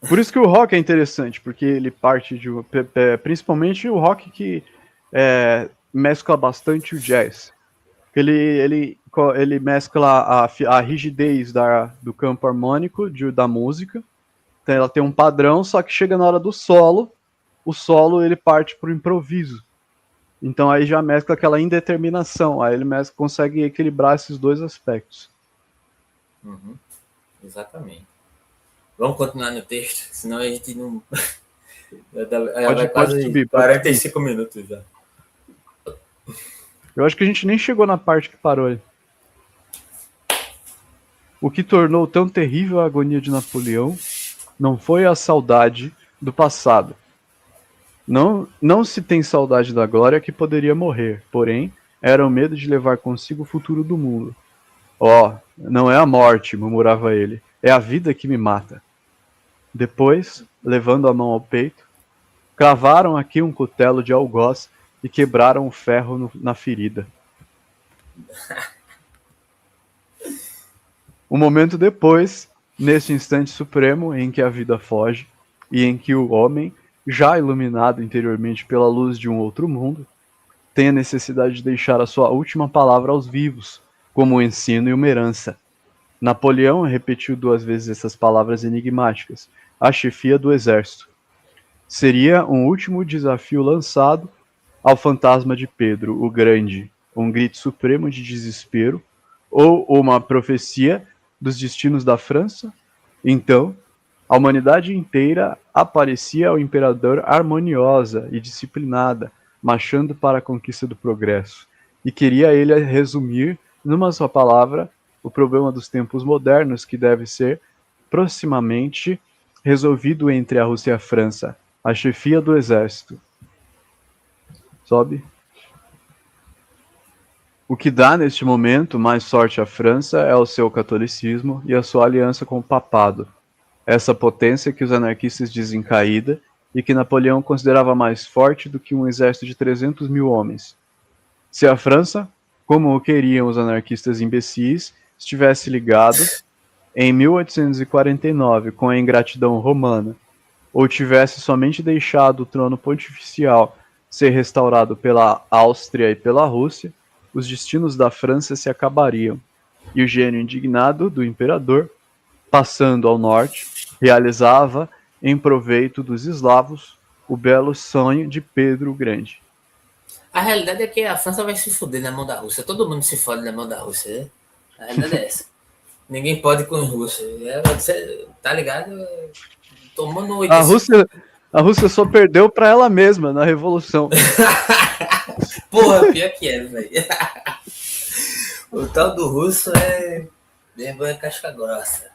Por isso que o rock é interessante, porque ele parte de... principalmente o rock que mescla bastante o jazz. Ele mescla a rigidez do campo harmônico da música. Então ela tem um padrão, só que chega na hora do solo, o solo ele parte pro improviso. Então aí já mescla aquela indeterminação, aí ele consegue equilibrar esses dois aspectos. Uhum. Exatamente. Vamos continuar no texto, senão a gente não... vai quase subir, 45 minutos já. Eu acho que a gente nem chegou na parte que parou aí. O que tornou tão terrível a agonia de Napoleão não foi a saudade do passado. Não se tem saudade da glória que poderia morrer, porém, era o medo de levar consigo o futuro do mundo. Não é a morte, murmurava ele, é a vida que me mata. Depois, levando a mão ao peito, cravaram aqui um cutelo de algoz e quebraram o ferro na ferida. Um momento depois, nesse instante supremo em que a vida foge e em que o homem, já iluminado interiormente pela luz de um outro mundo, tem a necessidade de deixar a sua última palavra aos vivos, como um ensino e uma herança. Napoleão repetiu 2 vezes essas palavras enigmáticas, à chefia do exército. Seria um último desafio lançado ao fantasma de Pedro o Grande, um grito supremo de desespero, ou uma profecia dos destinos da França? Então, a humanidade inteira aparecia ao imperador harmoniosa e disciplinada, marchando para a conquista do progresso, e queria ele resumir, numa só palavra, o problema dos tempos modernos que deve ser, proximamente, resolvido entre a Rússia e a França a chefia do exército. Sobe. O que dá, neste momento, mais sorte à França é o seu catolicismo e a sua aliança com o papado, essa potência que os anarquistas dizem caída e que Napoleão considerava mais forte do que um exército de 300 mil homens. Se a França, como o queriam os anarquistas imbecis, estivesse ligado, em 1849, com a ingratidão romana, ou tivesse somente deixado o trono pontificial ser restaurado pela Áustria e pela Rússia, os destinos da França se acabariam, e o gênio indignado do imperador, passando ao norte, realizava, em proveito dos eslavos, o belo sonho de Pedro o Grande. A realidade é que a França vai se fuder na mão da Rússia. Todo mundo se fode na mão da Rússia, né? A realidade é essa. Ninguém pode com os russos. Você tá ligado? Tomando 8. A Rússia só perdeu para ela mesma na Revolução. Porra, pior que é, velho. O tal do russo é casca grossa.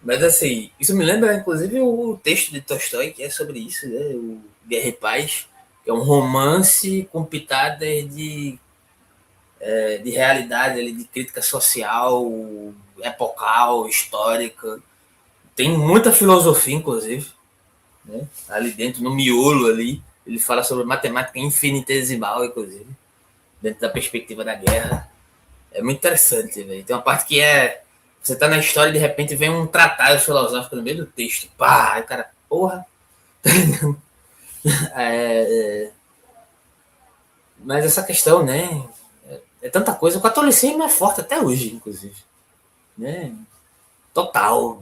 Mas assim, isso me lembra inclusive o texto de Tolstói, que é sobre isso, né? O Guerra e Paz, que é um romance com pitadas de realidade, de crítica social, epocal, histórica. Tem muita filosofia, inclusive, né? Ali dentro, no miolo ali. Ele fala sobre matemática infinitesimal, inclusive, dentro da perspectiva da guerra. É muito interessante, velho. Tem uma parte que é... Você tá na história e de repente vem um tratado filosófico no meio do texto. Pá! Aí o cara, porra! Mas essa questão, né? É tanta coisa. O catolicismo é forte até hoje, inclusive. Né? Total.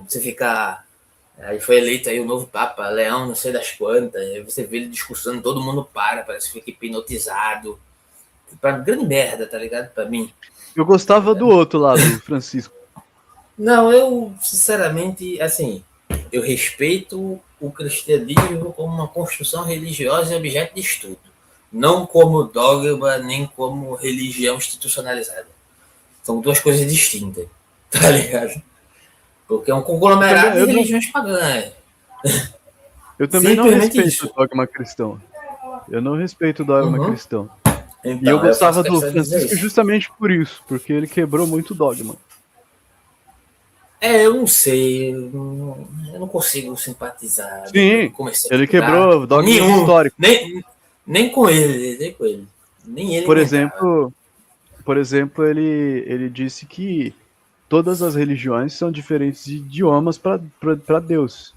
Você fica... Aí foi eleito aí o novo Papa, Leão, não sei das quantas. Aí você vê ele discursando, todo mundo parece que fica hipnotizado. Pra grande merda, tá ligado? Pra mim. Eu gostava do outro lado, do Francisco. Não, eu, sinceramente, assim, eu respeito o cristianismo como uma construção religiosa e objeto de estudo. Não como dogma, nem como religião institucionalizada. São duas coisas distintas, tá ligado? Porque é um conglomerado de religiões pagãs. Eu também não respeito o dogma cristão. Eu não respeito o dogma cristão. Então, e eu gostava do Francisco justamente por isso, porque ele quebrou muito dogma. Eu não sei, eu não consigo simpatizar. Sim, ele quebrou dogma histórico. Nem com ele. Nem ele. Por exemplo, ele disse que todas as religiões são diferentes de idiomas para Deus.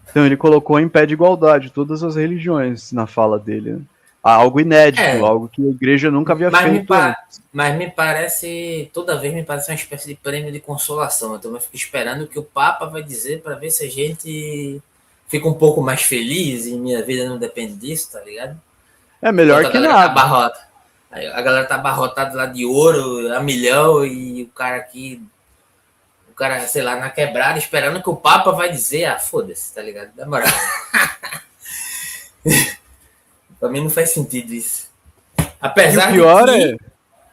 Então ele colocou em pé de igualdade todas as religiões na fala dele, né? Algo inédito, algo que a igreja nunca havia feito antes. Mas me parece, toda vez me parece uma espécie de prêmio de consolação. Então eu fico esperando o que o Papa vai dizer para ver se a gente fica um pouco mais feliz e minha vida não depende disso, tá ligado? É melhor que nada. A galera tá abarrotada lá de ouro, a milhão, e o cara, sei lá, na quebrada, esperando que o Papa vai dizer, foda-se, tá ligado? Da moral. Pra mim não faz sentido isso. Apesar de que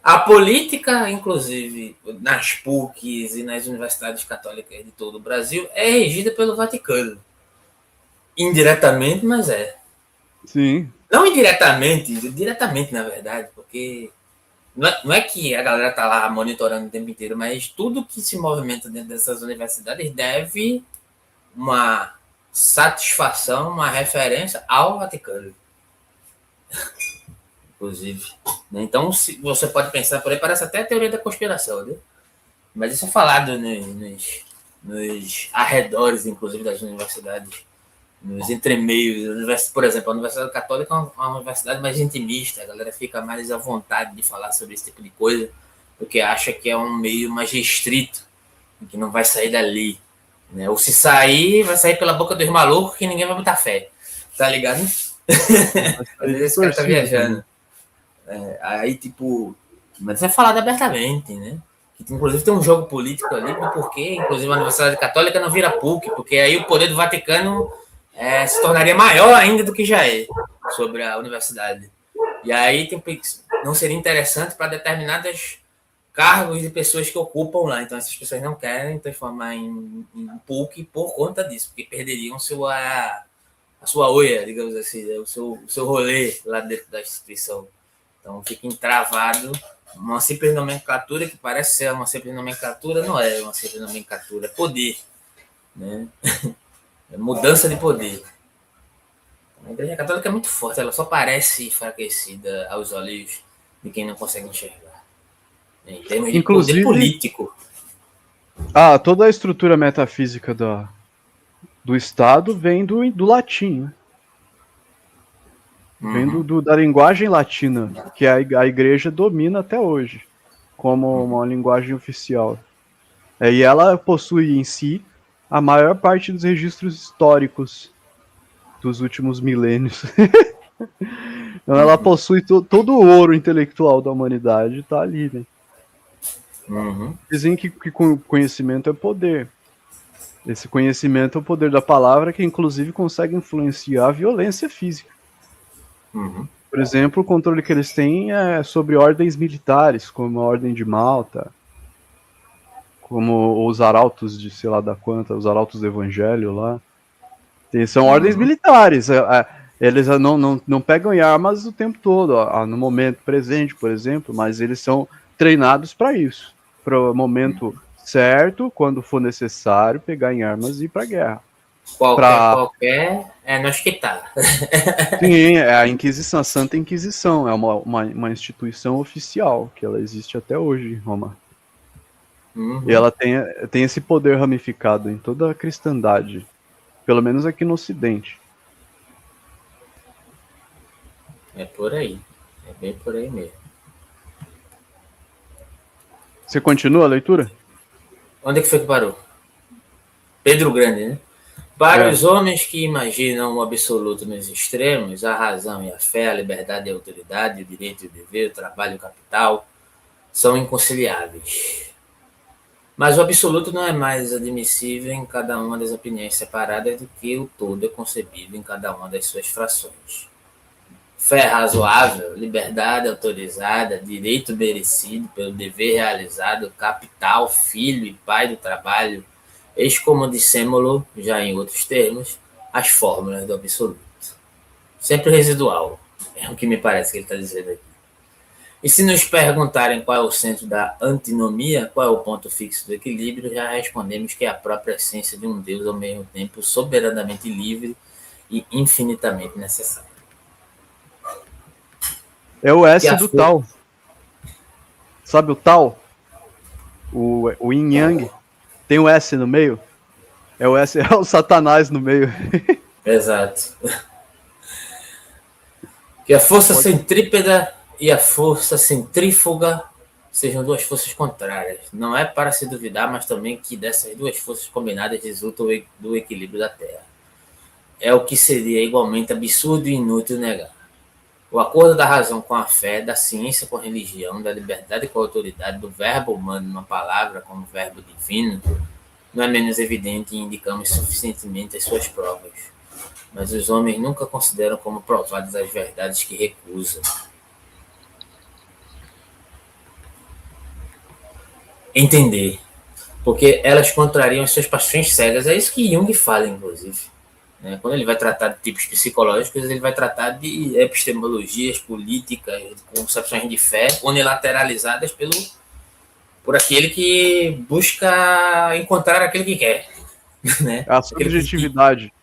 a política, inclusive, nas PUCs e nas universidades católicas de todo o Brasil, é regida pelo Vaticano. Indiretamente, mas é. Sim. Não indiretamente, diretamente, na verdade, porque não é que a galera tá lá monitorando o tempo inteiro, mas tudo que se movimenta dentro dessas universidades deve uma satisfação, uma referência ao Vaticano. Inclusive. Então, se você pode pensar por aí, parece até a teoria da conspiração, né? Mas isso é falado nos arredores, inclusive, das universidades, nos entremeios. Por exemplo, a Universidade Católica é uma universidade mais intimista, a galera fica mais à vontade de falar sobre esse tipo de coisa, porque acha que é um meio mais restrito, que não vai sair dali. Né? Ou se sair, vai sair pela boca dos malucos que ninguém vai botar fé. Tá ligado? Às vezes esse cara tá viajando. Aí, tipo... Mas é falado abertamente, né? Que, inclusive, tem um jogo político ali, porque, inclusive, a Universidade Católica não vira PUC, porque aí o poder do Vaticano se tornaria maior ainda do que já é sobre a universidade. E aí, não seria interessante para determinadas cargos de pessoas que ocupam lá. Então, essas pessoas não querem transformar em PUC por conta disso, porque perderiam a sua oia, digamos assim, né? o seu rolê lá dentro da instituição. Então, fica entravado. Uma simples nomenclatura que parece ser uma simples nomenclatura, não é uma simples nomenclatura, é poder. Né? É mudança de poder. A Igreja Católica é muito forte, ela só parece enfraquecida aos olhos de quem não consegue enxergar. Em termos de poder político. Toda a estrutura metafísica do Estado vem do latim, né? Vem da linguagem latina, que a Igreja domina até hoje, como uma linguagem oficial. E ela possui em si a maior parte dos registros históricos dos últimos milênios. Então ela possui todo o ouro intelectual da humanidade, está ali, né? Dizem que conhecimento é poder. Esse conhecimento é o poder da palavra, que inclusive consegue influenciar a violência física. Por exemplo, o controle que eles têm é sobre ordens militares, como a Ordem de Malta, como os arautos de sei lá da quanta, os arautos do Evangelho lá. São ordens militares. Eles não pegam em armas o tempo todo, no momento presente, por exemplo, mas eles são treinados para isso. Para o momento certo, quando for necessário, pegar em armas e ir para a guerra. Qualquer é nós que tá. Sim, é a Inquisição, a Santa Inquisição, é uma instituição oficial, que ela existe até hoje em Roma. E ela tem esse poder ramificado em toda a cristandade, pelo menos aqui no Ocidente. É por aí, é bem por aí mesmo. Você continua a leitura? Onde é que foi que parou? Pedro Grande, né? Para os homens que imaginam o absoluto nos extremos, a razão e a fé, a liberdade e a autoridade, o direito e o dever, o trabalho e o capital, são inconciliáveis. Mas o absoluto não é mais admissível em cada uma das opiniões separadas do que o todo é concebido em cada uma das suas frações. Fé razoável, liberdade autorizada, direito merecido pelo dever realizado, capital, filho e pai do trabalho, eis como dissemos-lo, já em outros termos, as fórmulas do absoluto. Sempre residual, é o que me parece que ele está dizendo aqui. E se nos perguntarem qual é o centro da antinomia, qual é o ponto fixo do equilíbrio, já respondemos que é a própria essência de um Deus ao mesmo tempo soberanamente livre e infinitamente necessário. É o S do Tao. Sabe o Tao? O Yin Yang. Tem o S no meio. É o S, é o Satanás no meio. Exato. Que a força centrípeta e a força centrífuga sejam duas forças contrárias. Não é para se duvidar, mas também que dessas duas forças combinadas resultam do equilíbrio da Terra. É o que seria igualmente absurdo e inútil negar. O acordo da razão com a fé, da ciência com a religião, da liberdade com a autoridade, do verbo humano numa palavra como verbo divino, não é menos evidente e indicamos suficientemente as suas provas. Mas os homens nunca consideram como provadas as verdades que recusam. Entender. Porque elas contrariam as suas paixões cegas. É isso que Jung fala, inclusive. Quando ele vai tratar de tipos psicológicos, ele vai tratar de epistemologias políticas, concepções de fé unilateralizadas por aquele que busca encontrar aquilo que quer. Né? A subjetividade.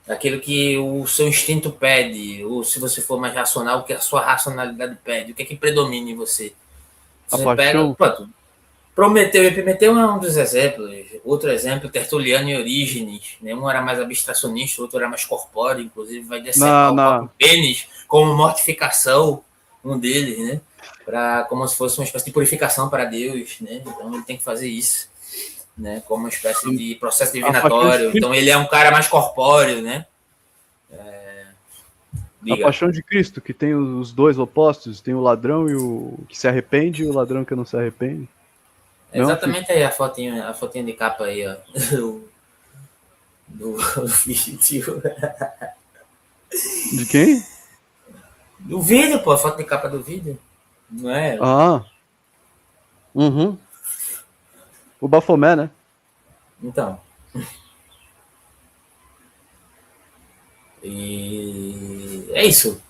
Aquilo que o seu instinto pede, ou se você for mais racional, o que a sua racionalidade pede, o que é que predomina em você. Você pega, pronto, Prometeu e Epimeteu é um dos exemplos. Outro exemplo, Tertuliano e Orígenes. Né? Um era mais abstracionista, outro era mais corpóreo, inclusive vai descer o próprio pênis como mortificação, um deles, né? Como se fosse uma espécie de purificação para Deus. Né? Então ele tem que fazer isso, né? Como uma espécie de processo divinatório. Então ele é um cara mais corpóreo, né? A Paixão de Cristo, que tem os dois opostos, tem o ladrão e o que se arrepende e o ladrão que não se arrepende. Exatamente aí a fotinha de capa aí, ó. Do vídeo. De quem? Do vídeo, pô, a foto de capa do vídeo. Não é? Uhum. O Bafomé, né? Então. E é isso.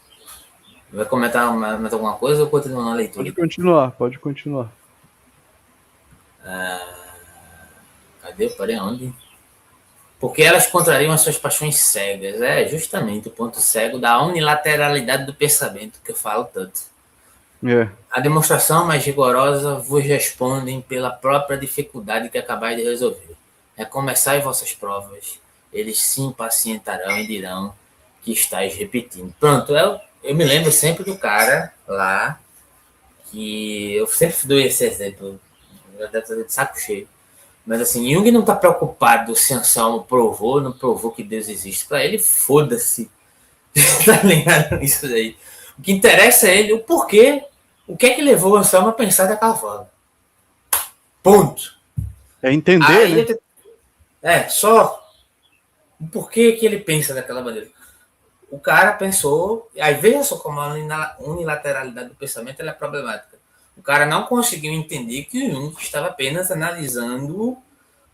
Vai comentar mais alguma coisa ou continua na leitura? Pode continuar. Cadê? Parei onde? Porque elas contrariam as suas paixões cegas. É justamente o ponto cego da unilateralidade do pensamento que eu falo tanto. É. A demonstração mais rigorosa vos respondem pela própria dificuldade que acabais de resolver. Recomeçai vossas provas. Eles se impacientarão e dirão que estáis repetindo. Pronto, eu me lembro sempre do cara lá, que eu sempre dou esse exemplo, já deve estar de saco cheio. Mas assim, Jung não está preocupado se Anselmo provou ou não provou que Deus existe. Para ele, foda-se. Tá ligado? Isso daí. O que interessa é ele, o porquê, o que é que levou o Anselmo a pensar daquela forma. Ponto. É entender, Aí, né? só o porquê que ele pensa daquela maneira. O cara pensou, aí veja só como a unilateralidade do pensamento é problemática. O cara não conseguiu entender que o Jung estava apenas analisando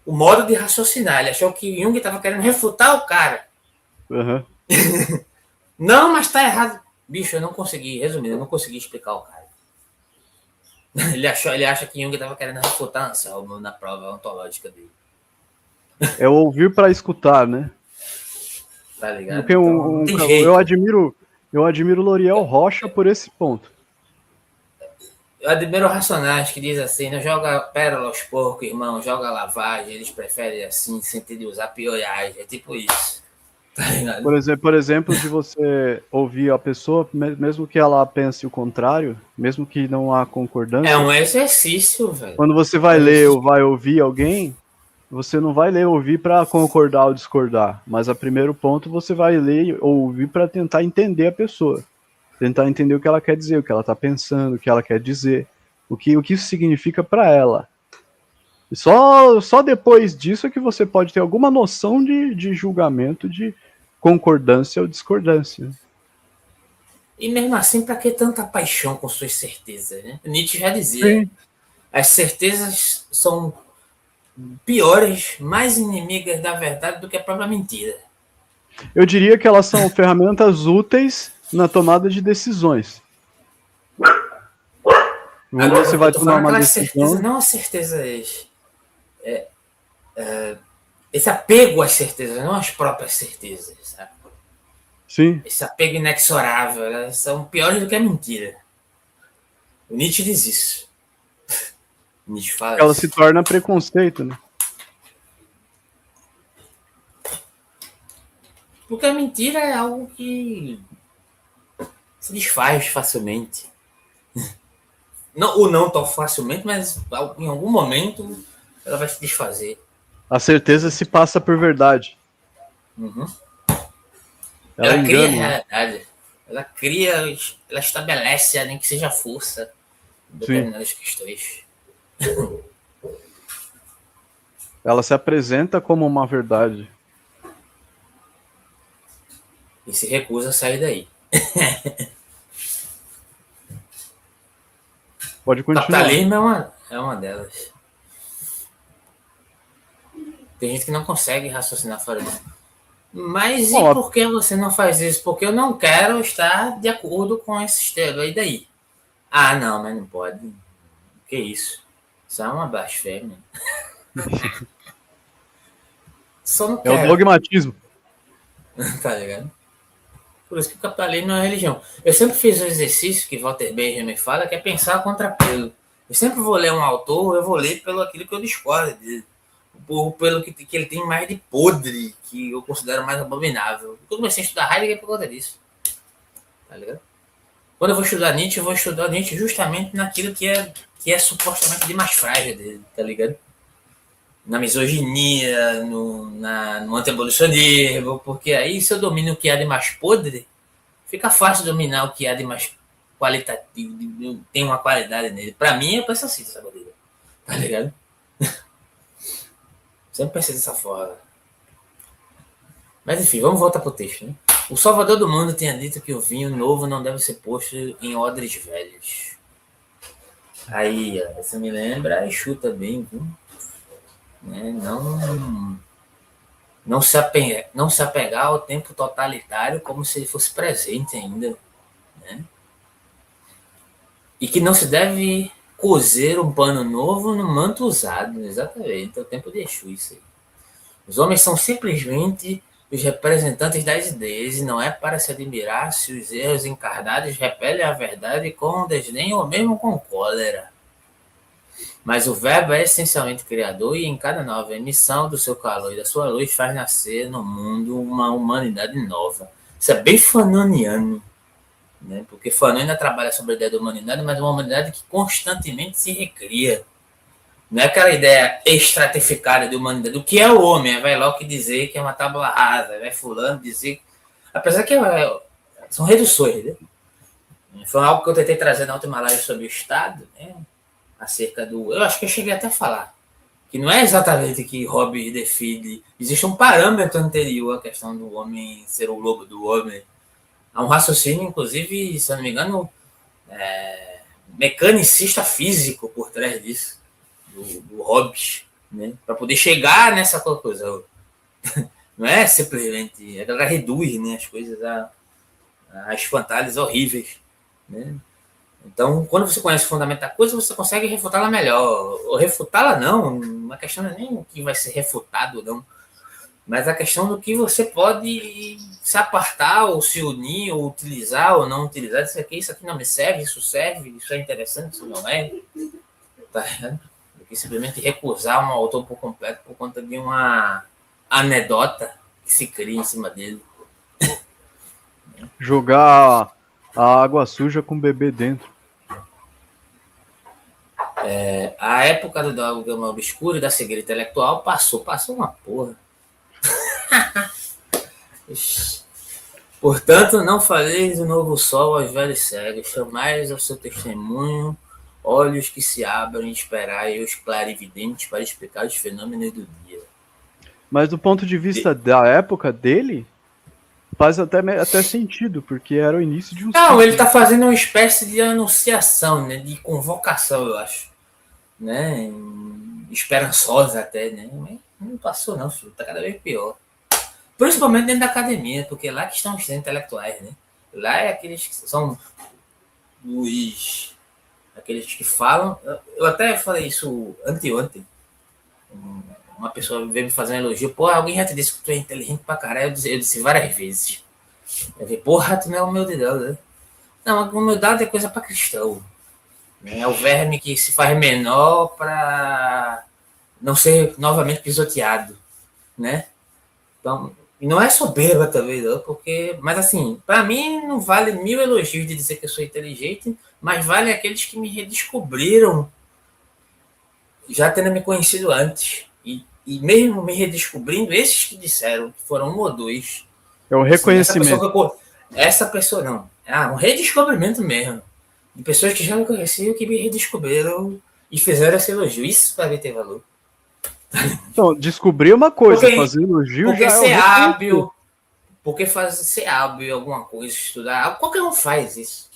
o modo de raciocinar. Ele achou que Jung estava querendo refutar o cara. Uhum. Não, mas está errado. Bicho, eu não consegui, resumindo, eu não consegui explicar o cara. Ele acha que Jung estava querendo refutar Anselmo na prova ontológica dele. É ouvir para escutar, né? Tá ligado? Porque Então, não tem jeito. Eu admiro L'Oréal Rocha por esse ponto. Eu admiro Racionais que diz assim, não joga pérola aos porcos, irmão, joga lavagem, eles preferem assim, sem ter de usar piolhagem, é tipo isso. Tá ligado? Por exemplo, de você ouvir a pessoa, mesmo que ela pense o contrário, mesmo que não há concordância. É um exercício, velho. Quando você vai ler ou vai ouvir alguém, você não vai ler ou ouvir para concordar ou discordar, mas a primeiro ponto você vai ler ou ouvir para tentar entender a pessoa. Tentar entender o que ela quer dizer, o que ela está pensando, o que ela quer dizer, o que isso significa para ela. E só depois disso é que você pode ter alguma noção de julgamento, de concordância ou discordância. E mesmo assim, para que tanta paixão com suas certezas, né? Nietzsche já dizia, Sim. as certezas são piores, mais inimigas da verdade do que a própria mentira. Eu diria que elas são ferramentas úteis na tomada de decisões. Quando você vai tomar uma decisão... certeza, não as certezas... esse apego às certezas, não às próprias certezas, sabe? Sim. Esse apego inexorável, elas são piores do que a mentira. O Nietzsche diz isso. O Nietzsche fala Ela isso. se torna preconceito, né? Porque a mentira é algo que se desfaz facilmente. Não tão facilmente, mas em algum momento ela vai se desfazer. A certeza se passa por verdade. Uhum. Ela engana, cria a realidade. Ela estabelece, nem que seja força, em determinadas questões. Ela se apresenta como uma verdade. E se recusa a sair daí. Pode continuar. Capitalismo é uma delas. Tem gente que não consegue raciocinar fora disso. Mas e por que você não faz isso? Porque eu não quero estar de acordo com esse sistema. E daí? Ah, não, mas não pode. Que isso? Isso é uma blasfêmia. Só não quero. É o dogmatismo. Tá ligado? Por isso que o capitalismo não é religião. Eu sempre fiz um exercício que Walter Benjamin fala, que é pensar contrapelo. Eu sempre vou ler um autor, eu vou ler pelo aquilo que eu discordo dele. Pelo que ele tem mais de podre, que eu considero mais abominável. Eu comecei a estudar Heidegger por conta disso. Tá ligado? Quando eu vou estudar Nietzsche, eu vou estudar Nietzsche justamente naquilo que é supostamente de mais frágil dele, tá ligado? Na misoginia, no anti-abolicionismo, porque aí se eu domino o que há de mais podre, fica fácil dominar o que há de mais qualitativo, tem uma qualidade nele. Pra mim, eu penso assim, sabe? Tá ligado? Sempre pensei dessa forma. Mas enfim, vamos voltar pro texto, né? O Salvador do mundo tinha dito que o vinho novo não deve ser posto em odres velhos. Aí, ó, você me lembra e chuta bem, viu? Né? Não se apegar ao tempo totalitário como se ele fosse presente ainda. Né? E que não se deve cozer um pano novo no manto usado. Exatamente, é o tempo de Exu isso aí. Os homens são simplesmente os representantes das ideias e não é para se admirar se os erros encarnados repelem a verdade com desdém ou mesmo com cólera. Mas o verbo é essencialmente criador e em cada nova emissão do seu calor e da sua luz faz nascer no mundo uma humanidade nova. Isso é bem fanoniano, né? Porque Fanon ainda trabalha sobre a ideia da humanidade, mas uma humanidade que constantemente se recria. Não é aquela ideia estratificada de humanidade. O que é o homem? Vai Locke dizer que é uma tábua rasa, vai fulano dizer... Apesar que são reduções, né? Foi algo que eu tentei trazer na última live sobre o Estado, né? Acerca do... Eu acho que eu cheguei até a falar que não é exatamente que Hobbes define. Existe um parâmetro anterior à questão do homem ser o lobo do homem. Há um raciocínio, inclusive, se eu não me engano, mecanicista físico por trás disso, do Hobbes, né? Para poder chegar nessa conclusão. Não é simplesmente... A galera reduz, né, as coisas a espantalhos horríveis, né? Então, quando você conhece o fundamento da coisa, você consegue refutá-la melhor. Ou refutá-la não, a questão não é nem o que vai ser refutado ou não, mas a questão do que você pode se apartar, ou se unir, ou utilizar, ou não utilizar. Isso aqui não me serve, isso é interessante, isso não é. Tá vendo? Do que simplesmente recusar um autor por completo por conta de uma anedota que se cria em cima dele. Jogar a água suja com o bebê dentro. A época do Gama Obscuro e da cegueira intelectual passou uma porra. Portanto, não faleis o novo sol aos velhos cegos, chamais ao seu testemunho olhos que se abrem, esperai os clarividentes para explicar os fenômenos do dia. Mas do ponto de vista da época dele, faz até sentido, porque era o início de um Não, ciclo. ele está fazendo uma espécie de anunciação, né, de convocação, eu acho. Né? Esperançosa até, né? Mas não passou não, filho. Tá cada vez pior. Principalmente dentro da academia, porque lá que estão os intelectuais, né? Lá é aqueles que são aqueles que falam. Eu até falei isso anteontem. Uma pessoa veio me fazer um elogio. Pô, alguém já te disse que tu é inteligente pra caralho? Eu disse várias vezes. Eu falei, porra, tu não é humildade, né? Não, a humildade é coisa pra cristão. É o verme que se faz menor pra não ser novamente pisoteado, né? Então, e não é soberba também, não, porque... Mas assim, para mim não vale 1000 elogios de dizer que eu sou inteligente, mas vale aqueles que me redescobriram, já tendo me conhecido antes. E mesmo me redescobrindo, esses que disseram, que foram um ou dois. É o Assim, reconhecimento. essa pessoa não. Um redescobrimento mesmo. De pessoas que já me conheciam, que me redescobriram e fizeram esse elogio. Isso para mim tem valor. Então, descobrir uma coisa, fazer elogio já é o ser hábil. Porque ser hábil em alguma coisa, estudar, qualquer um faz isso.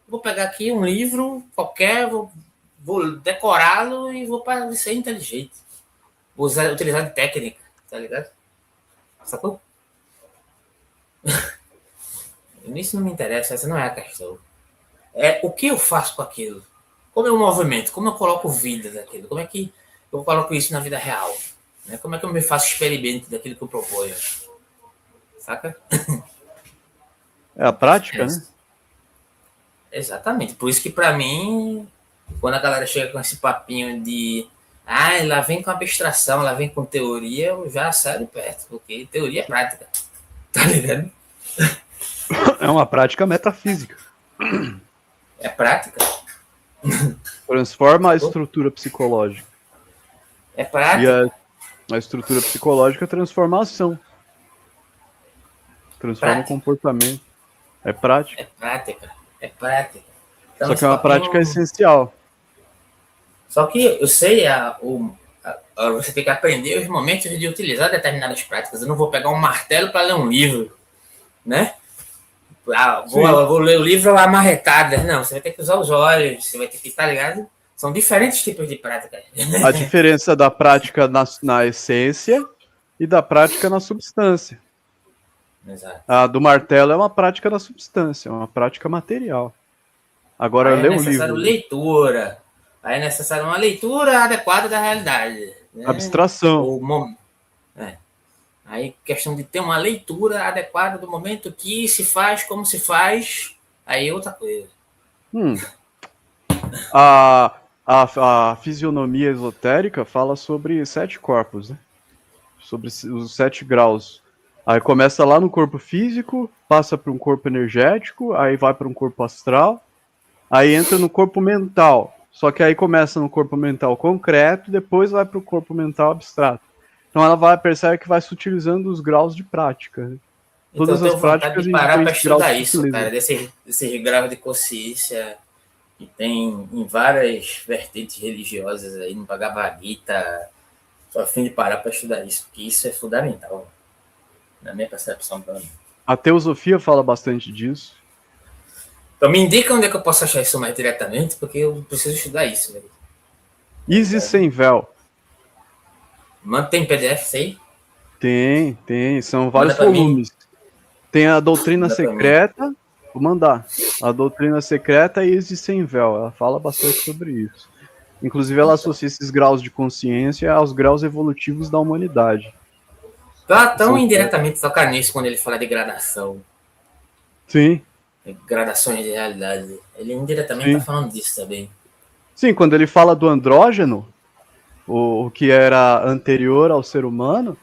Vou pegar aqui um livro qualquer, vou decorá-lo e vou para ser inteligente. Vou utilizar de técnica, tá ligado? Sacou? Isso não me interessa, essa não é a questão. É o que eu faço com aquilo. Como é o movimento, como eu coloco vida daquilo, como é que eu coloco isso na vida real. Né? Como é que eu me faço experimento daquilo que eu proponho. Saca? É a prática, né? Exatamente. Por isso que para mim, quando a galera chega com esse papinho de lá vem com abstração, lá vem com teoria, eu já saio de perto, porque teoria é prática. Tá ligado? É uma prática metafísica. É prática. Transforma a estrutura psicológica. É prática. E a estrutura psicológica transforma a ação. Transforma o comportamento. É prática. É prática. É prática. Então, só que é uma prática essencial. Só que eu sei, você tem que aprender os momentos de utilizar determinadas práticas. Eu não vou pegar um martelo para ler um livro, né? Vou ler o livro amarretada. Não, você vai ter que usar os olhos, você vai ter que, tá ligado? São diferentes tipos de prática. A diferença da prática na essência e da prática na substância. Exato. A do martelo é uma prática na substância, é uma prática material. Agora, ler um livro... Aí é necessário leitura. Aí é necessário uma leitura adequada da realidade. Né? Abstração. Aí, questão de ter uma leitura adequada do momento que se faz, como se faz, aí é outra coisa. A fisionomia esotérica fala sobre 7 corpos, né? Sobre os 7 graus. Aí começa lá no corpo físico, passa para um corpo energético, aí vai para um corpo astral, aí entra no corpo mental. Só que aí começa no corpo mental concreto, depois vai para o corpo mental abstrato. Então ela percebe que vai se utilizando os graus de prática. Né? Todas as práticas de parar para estudar isso, cara, desses graus de consciência que tem em várias vertentes religiosas aí, no Bhagavad Gita. Só a fim de parar para estudar isso, porque isso é fundamental, na minha percepção também. A teosofia fala bastante disso. Então me indica onde é que eu posso achar isso mais diretamente, porque eu preciso estudar isso, velho. Isis sem véu. Tem PDF isso aí? Tem. São vários volumes. Tem a doutrina secreta. Vou mandar. A doutrina secreta e Isis sem véu. Ela fala bastante sobre isso. Inclusive, ela associa esses graus de consciência aos graus evolutivos da humanidade. Platão indiretamente toca nisso quando ele fala de gradação. Sim. Gradações de realidade. Ele indiretamente está falando disso também. Sim, quando ele fala do andrógeno, o que era anterior ao ser humano,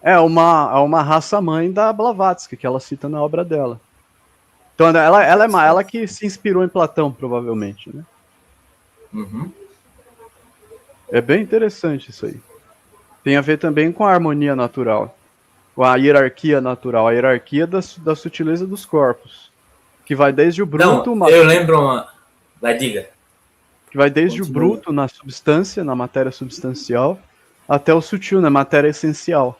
é uma raça-mãe da Blavatsky, que ela cita na obra dela. Então, ela que se inspirou em Platão, provavelmente, né? Uhum. É bem interessante isso aí. Tem a ver também com a harmonia natural, com a hierarquia natural, a hierarquia da sutileza dos corpos, que vai desde o bruto... Não, eu lembro uma... Vai, diga. Que vai desde o bruto na substância, na matéria substancial, até o sutil, na matéria essencial.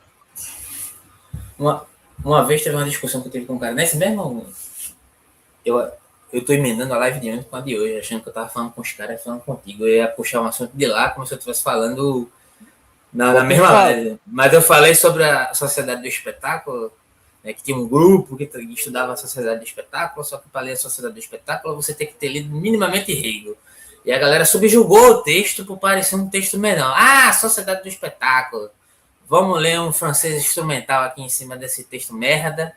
Uma vez teve uma discussão que eu tive com um cara, nesse mesmo... Eu tô emendando a live de ontem com a de hoje, achando que eu tava falando com os caras, falando contigo. Eu ia puxar um assunto de lá, como se eu estivesse falando na mesma live. Mas eu falei sobre a Sociedade do Espetáculo, né, que tinha um grupo que estudava a Sociedade do Espetáculo, só que para ler a Sociedade do Espetáculo você tem que ter lido minimamente Hegel. E a galera subjugou o texto por parecer um texto menor. Ah, Sociedade do Espetáculo. Vamos ler um francês instrumental aqui em cima desse texto merda,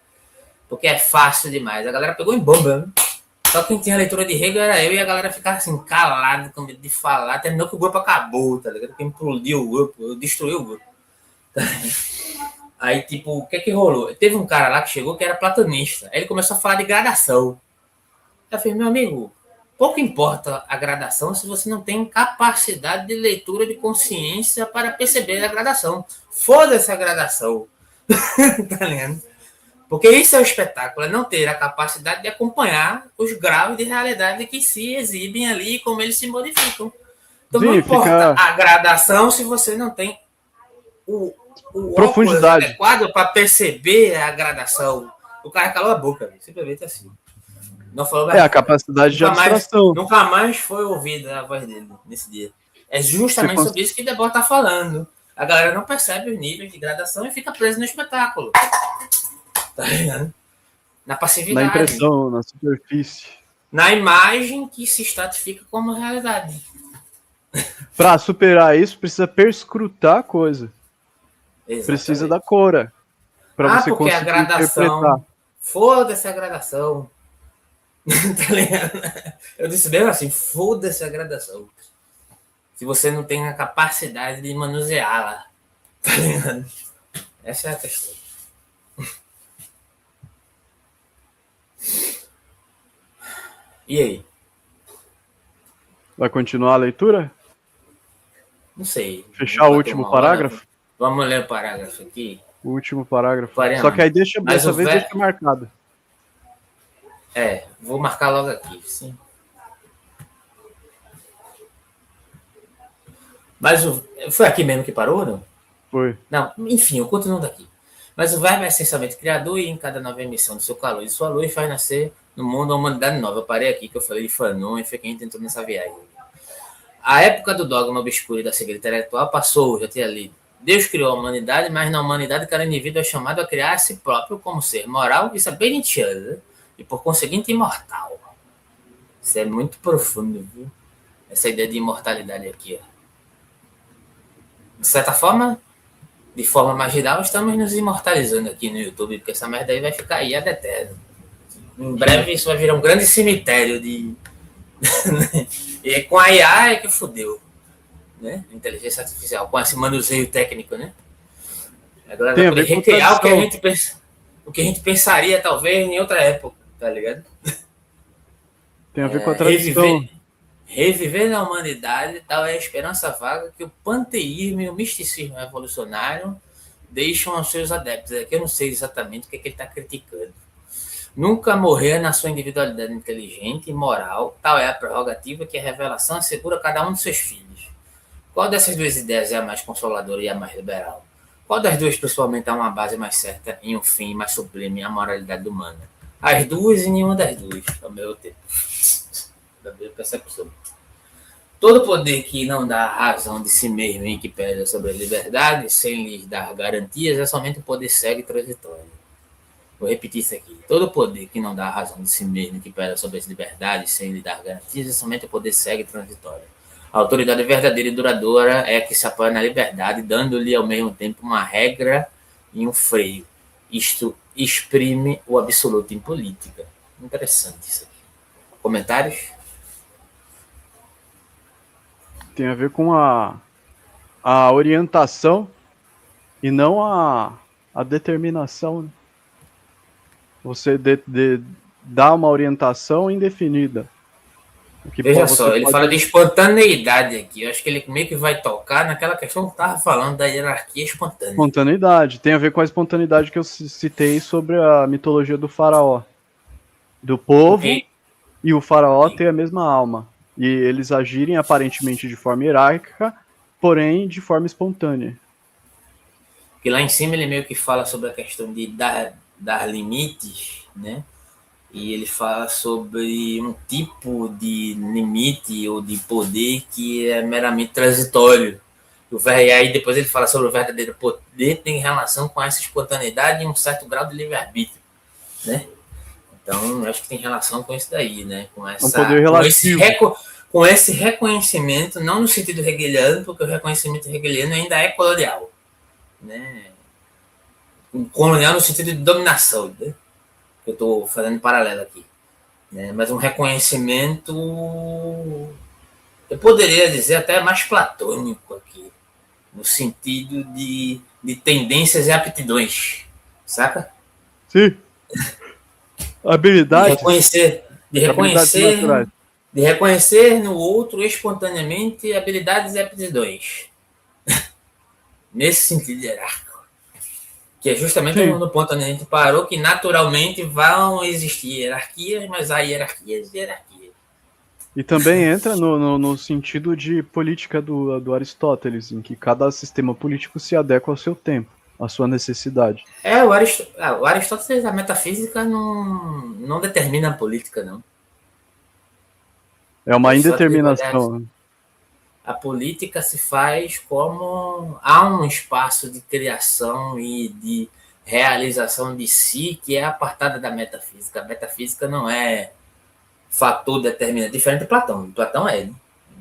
porque é fácil demais. A galera pegou em bomba, né? Só quem tinha leitura de Hegel era eu, e a galera ficava assim, calada, com medo de falar. Terminou que o grupo acabou, tá ligado? Quem implodiu o grupo, eu destruí o grupo. Aí, tipo, o que é que rolou? Teve um cara lá que chegou que era platonista. Aí ele começou a falar de gradação. Eu falei, meu amigo, pouco importa a gradação se você não tem capacidade de leitura de consciência para perceber a gradação. Foda-se a gradação. Tá ligado? Porque isso é o espetáculo, é não ter a capacidade de acompanhar os graus de realidade que se exibem ali e como eles se modificam. Então não importa a gradação se você não tem o profundidade adequado para perceber a gradação. O cara calou a boca, simplesmente assim. Não falou mais. A capacidade de abstração. Nunca mais foi ouvida a voz dele nesse dia. É justamente sobre isso que o Debord está falando. A galera não percebe os níveis de gradação e fica presa no espetáculo. Tá ligado? Na passividade. Na impressão, na superfície. Na imagem que se estratifica como realidade. Para superar isso, precisa perscrutar a coisa. Exatamente. Precisa da cora. Para você porque conseguir a gradação. Interpretar. Foda-se a gradação. Tá ligado? Eu disse mesmo assim, foda-se a gradação. Se você não tem a capacidade de manuseá-la. Tá ligado? Essa é a questão. E aí? Vai continuar a leitura? Não sei. Fechar o último parágrafo? Vamos ler o parágrafo aqui. O último parágrafo. Só que aí dessa vez deixa marcado. Vou marcar logo aqui, sim. Mas foi aqui mesmo que parou, não? Foi. Não, enfim, eu continuo daqui. Mas o verbo é essencialmente criador e em cada nova emissão do seu calor e sua luz faz nascer no mundo uma humanidade nova. Eu parei aqui que eu falei de Fanon e foi quem entrou nessa viagem. A época do dogma obscuro e da cegueira intelectual passou, já tinha lido. Deus criou a humanidade, mas na humanidade cada indivíduo é chamado a criar a si próprio como ser moral, isso é bem Nietzscheano, né? E por conseguinte imortal. Isso é muito profundo, viu? Essa ideia de imortalidade aqui. Ó. De certa forma, de forma marginal, estamos nos imortalizando aqui no YouTube, porque essa merda aí vai ficar aí ad eterno. Em breve isso vai virar um grande cemitério de... E com a IA é que fudeu. Né? Inteligência artificial, com esse manuseio técnico, né? Agora vai poder recriar o que a gente pensaria, talvez, em outra época, tá ligado? Tem a ver com a tradição. Reviver na humanidade tal é a esperança vaga que o panteísmo e o misticismo revolucionário deixam aos seus adeptos. Aqui eu não sei exatamente o que ele está criticando. Nunca morrer na sua individualidade inteligente e moral, tal é a prerrogativa que a revelação assegura a cada um de seus filhos. Qual dessas duas ideias é a mais consoladora e a mais liberal? Qual das duas, pessoalmente, há uma base mais certa em um fim mais sublime, a moralidade humana? As duas e nenhuma das duas, ao meu tempo. Da minha percepção. Todo poder que não dá razão de si mesmo e que pede sobre a liberdade, sem lhes dar garantias, é somente um poder cego e transitório. Vou repetir isso aqui. Todo poder que não dá razão de si mesmo e que pede sobre as liberdades, sem lhe dar garantias, é somente um poder cego e transitório. A autoridade verdadeira e duradoura é a que se apoia na liberdade, dando-lhe ao mesmo tempo uma regra e um freio. Isto exprime o absoluto em política. Interessante isso aqui. Comentários? Tem a ver com a orientação e não a determinação. Né? Você dá uma orientação indefinida. Veja só, ele fala de espontaneidade aqui. Eu acho que ele meio que vai tocar naquela questão que estava falando da hierarquia espontânea. Espontaneidade. Tem a ver com a espontaneidade que eu citei sobre a mitologia do faraó. Do povo e o faraó ter a mesma alma. E eles agirem aparentemente de forma hierárquica, porém de forma espontânea. Que lá em cima ele meio que fala sobre a questão de dar limites, né? E ele fala sobre um tipo de limite ou de poder que é meramente transitório. E aí depois ele fala sobre o verdadeiro poder tem relação com essa espontaneidade e um certo grau de livre-arbítrio, né? Então, acho que tem relação com isso daí, né? Com essa, um poder relativo. Com esse reconhecimento, não no sentido hegeliano, porque o reconhecimento hegeliano ainda é colonial, né? Colonial no sentido de dominação, né? Eu estou fazendo paralelo aqui, né? Mas um reconhecimento, eu poderia dizer até mais platônico aqui, no sentido de tendências e aptidões, saca? Sim. Habilidades. De reconhecer no outro espontaneamente habilidades e aptidões. Nesse sentido hierárquico. Que é justamente no ponto onde a gente parou, que naturalmente vão existir hierarquias, mas há hierarquias e hierarquias. E também entra no sentido de política do Aristóteles, em que cada sistema político se adequa ao seu tempo, à sua necessidade. O Aristóteles, a metafísica não determina a política, não. É uma indeterminação. A política se faz como há um espaço de criação e de realização de si que é apartada da metafísica. A metafísica não é fator determinante, diferente de Platão. Platão é, né?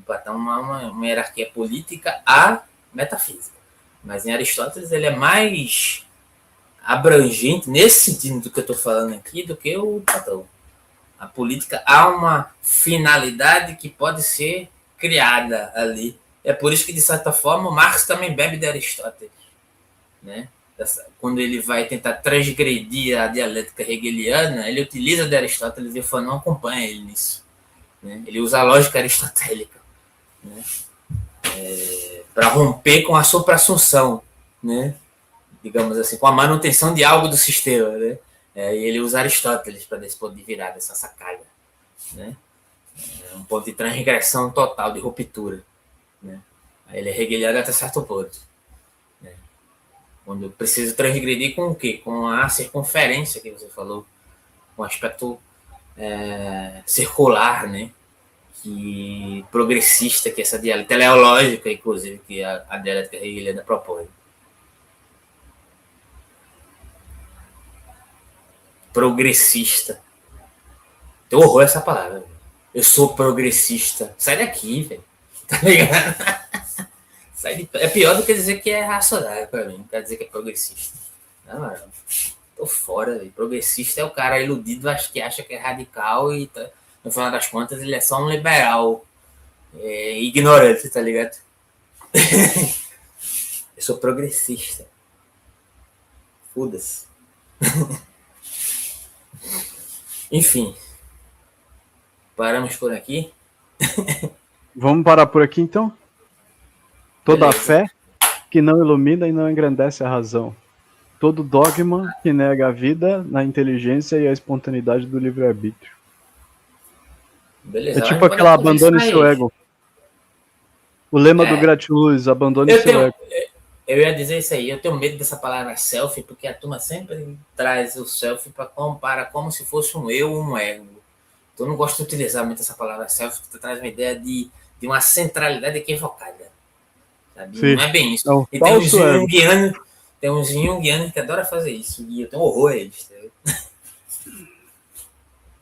Platão é uma hierarquia política à metafísica. Mas em Aristóteles ele é mais abrangente, nesse sentido do que eu estou falando aqui, do que o Platão. A política há uma finalidade que pode ser criada ali. É por isso que, de certa forma, o Marx também bebe de Aristóteles, né? Quando ele vai tentar transgredir a dialética hegeliana, ele utiliza de Aristóteles e o Fanon acompanha ele nisso, né? Ele usa a lógica aristotélica, né? Para romper com a supra-assunção, né? Digamos assim, com a manutenção de algo do sistema, né? E ele usa Aristóteles para dar esse ponto de virada, essa sacada, né? Um ponto de transgressão total, de ruptura, né? Ele é hegeliano até certo ponto, né? Quando eu preciso transgredir com o quê? Com a circunferência que você falou, com o aspecto circular, né? que progressista, que essa dialética teleológica, inclusive, que a dialética hegeliana propõe. Progressista. Eu horror essa palavra. Eu sou progressista. Sai daqui, velho. Tá ligado? É pior do que dizer que é racionário pra mim. Não quer dizer que é progressista. Não. Tô fora, velho. Progressista é o cara iludido, acho que acha que é radical e tá, no final das contas ele é só um liberal ignorante, tá ligado? Eu sou progressista. Foda-se. Enfim. Paramos por aqui. Vamos parar por aqui, então? Toda Beleza. a fé que não ilumina e não engrandece a razão. Todo dogma que nega a vida na inteligência e a espontaneidade do livre-arbítrio. Beleza. É tipo aquela abandone seu ego. O lema do Gratiluz, abandone seu ego. Eu ia dizer isso aí, eu tenho medo dessa palavra selfie, porque a turma sempre traz o selfie para comparar como se fosse um eu ou um ego. Então eu não gosto de utilizar muito essa palavra selfie, porque traz uma ideia de uma centralidade equivocada. Sabe? Não é bem isso. É um e tem uns junguianos que adoram fazer isso, e eu tenho horror a eles. Tá?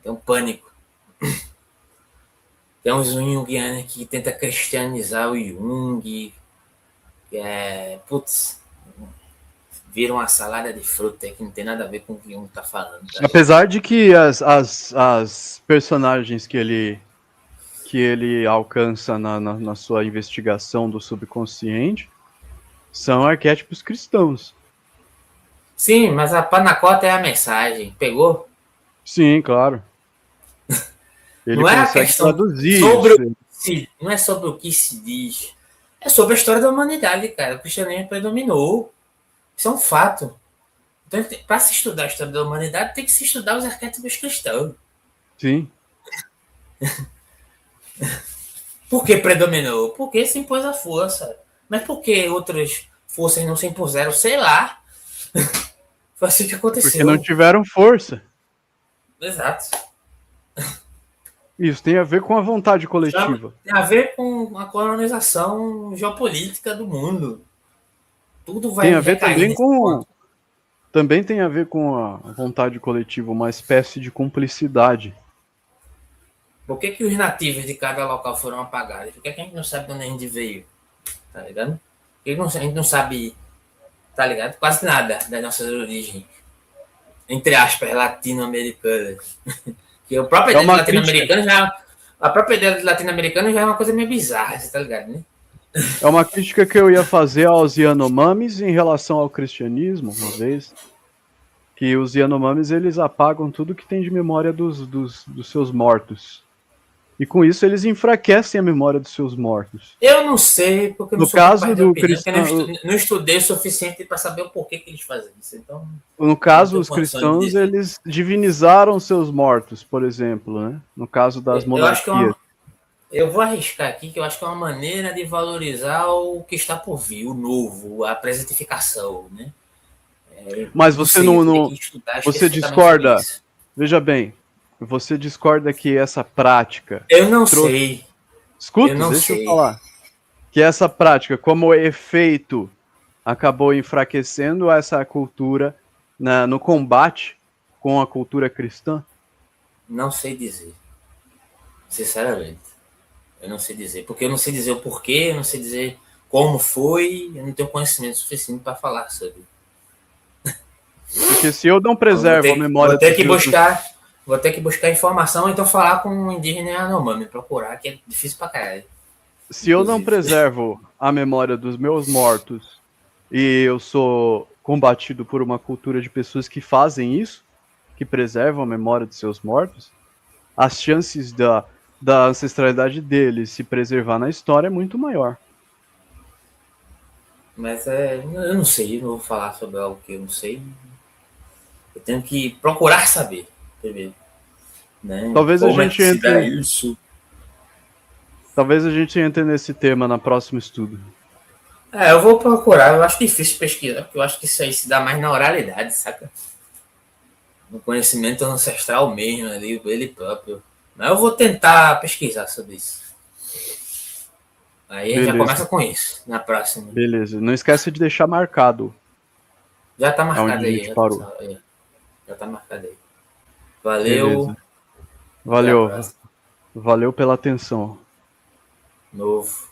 Tem um pânico. Tem uns junguianos que tenta cristianizar o Jung, putz, vira uma salada de fruta que não tem nada a ver com o que um tá falando. Tá? Apesar de que as personagens que ele alcança na sua investigação do subconsciente são arquétipos cristãos. Sim, mas a panacota é a mensagem. Pegou? Sim, claro. Ele não é consegue a questão traduzir não é sobre o que se diz. É sobre a história da humanidade, cara. O cristianismo predominou. Isso é um fato. Então, para se estudar a história da humanidade, tem que se estudar os arquétipos cristãos. Sim. Por que predominou? Porque se impôs a força. Mas por que outras forças não se impuseram? Sei lá. Foi assim que aconteceu. Porque não tiveram força. Exato. Isso tem a ver com a vontade coletiva. Tem a ver com a colonização geopolítica do mundo. Tudo vai tem a ver também com... Também tem a ver com a vontade coletiva, uma espécie de cumplicidade. Por que os nativos de cada local foram apagados? Por que a gente não sabe de onde a gente veio? Tá ligado? Por que a gente não sabe, tá ligado? Quase nada das nossas origens. Entre aspas, latino-americanas. Que a própria ideia de latino-americano a própria ideia de latino-americano já é uma coisa meio bizarra, você tá ligado, né? É uma crítica que eu ia fazer aos Yanomamis em relação ao cristianismo, uma vez. Que os Yanomamis, eles apagam tudo que tem de memória dos seus mortos. E com isso eles enfraquecem a memória dos seus mortos. Eu não sei, porque no caso do cristão, não estudei o suficiente para saber o porquê que eles fazem isso. Então, no caso, os cristãos, eles divinizaram seus mortos, por exemplo, né? No caso das monarquias. Eu vou arriscar aqui que eu acho que é uma maneira de valorizar o que está por vir, o novo, a presentificação, né? Mas você você discorda? Veja bem, você discorda que essa prática... Eu não sei. Escuta, deixa eu falar. Que essa prática, como efeito, acabou enfraquecendo essa cultura no combate com a cultura cristã? Não sei dizer. Sinceramente. Eu não sei dizer. Porque eu não sei dizer o porquê, eu não sei dizer como foi, eu não tenho conhecimento suficiente para falar sobre. Porque se eu não preservo a memória... Vou ter que buscar informação, então falar com um indígena Yanomami, procurar, que é difícil pra caralho. Se eu não preservo a memória dos meus mortos e eu sou combatido por uma cultura de pessoas que fazem isso, que preservam a memória de seus mortos, as chances da ancestralidade deles se preservar na história é muito maior. Mas eu não sei, eu não vou falar sobre algo que eu não sei. Eu tenho que procurar saber, primeiro. Né? Talvez como a gente entre isso. Talvez a gente entre nesse tema na próximo estudo. Eu vou procurar, eu acho difícil pesquisar, porque eu acho que isso aí se dá mais na oralidade, saca? No conhecimento ancestral mesmo ali, ele próprio. Mas eu vou tentar pesquisar sobre isso. Aí a gente já Beleza. começa com isso, na próxima. Beleza. Não esquece de deixar marcado Já tá marcado aonde a aí. gente parou. Já tá marcado aí. Valeu. Beleza. Até a Valeu. próxima. Valeu pela atenção. Novo.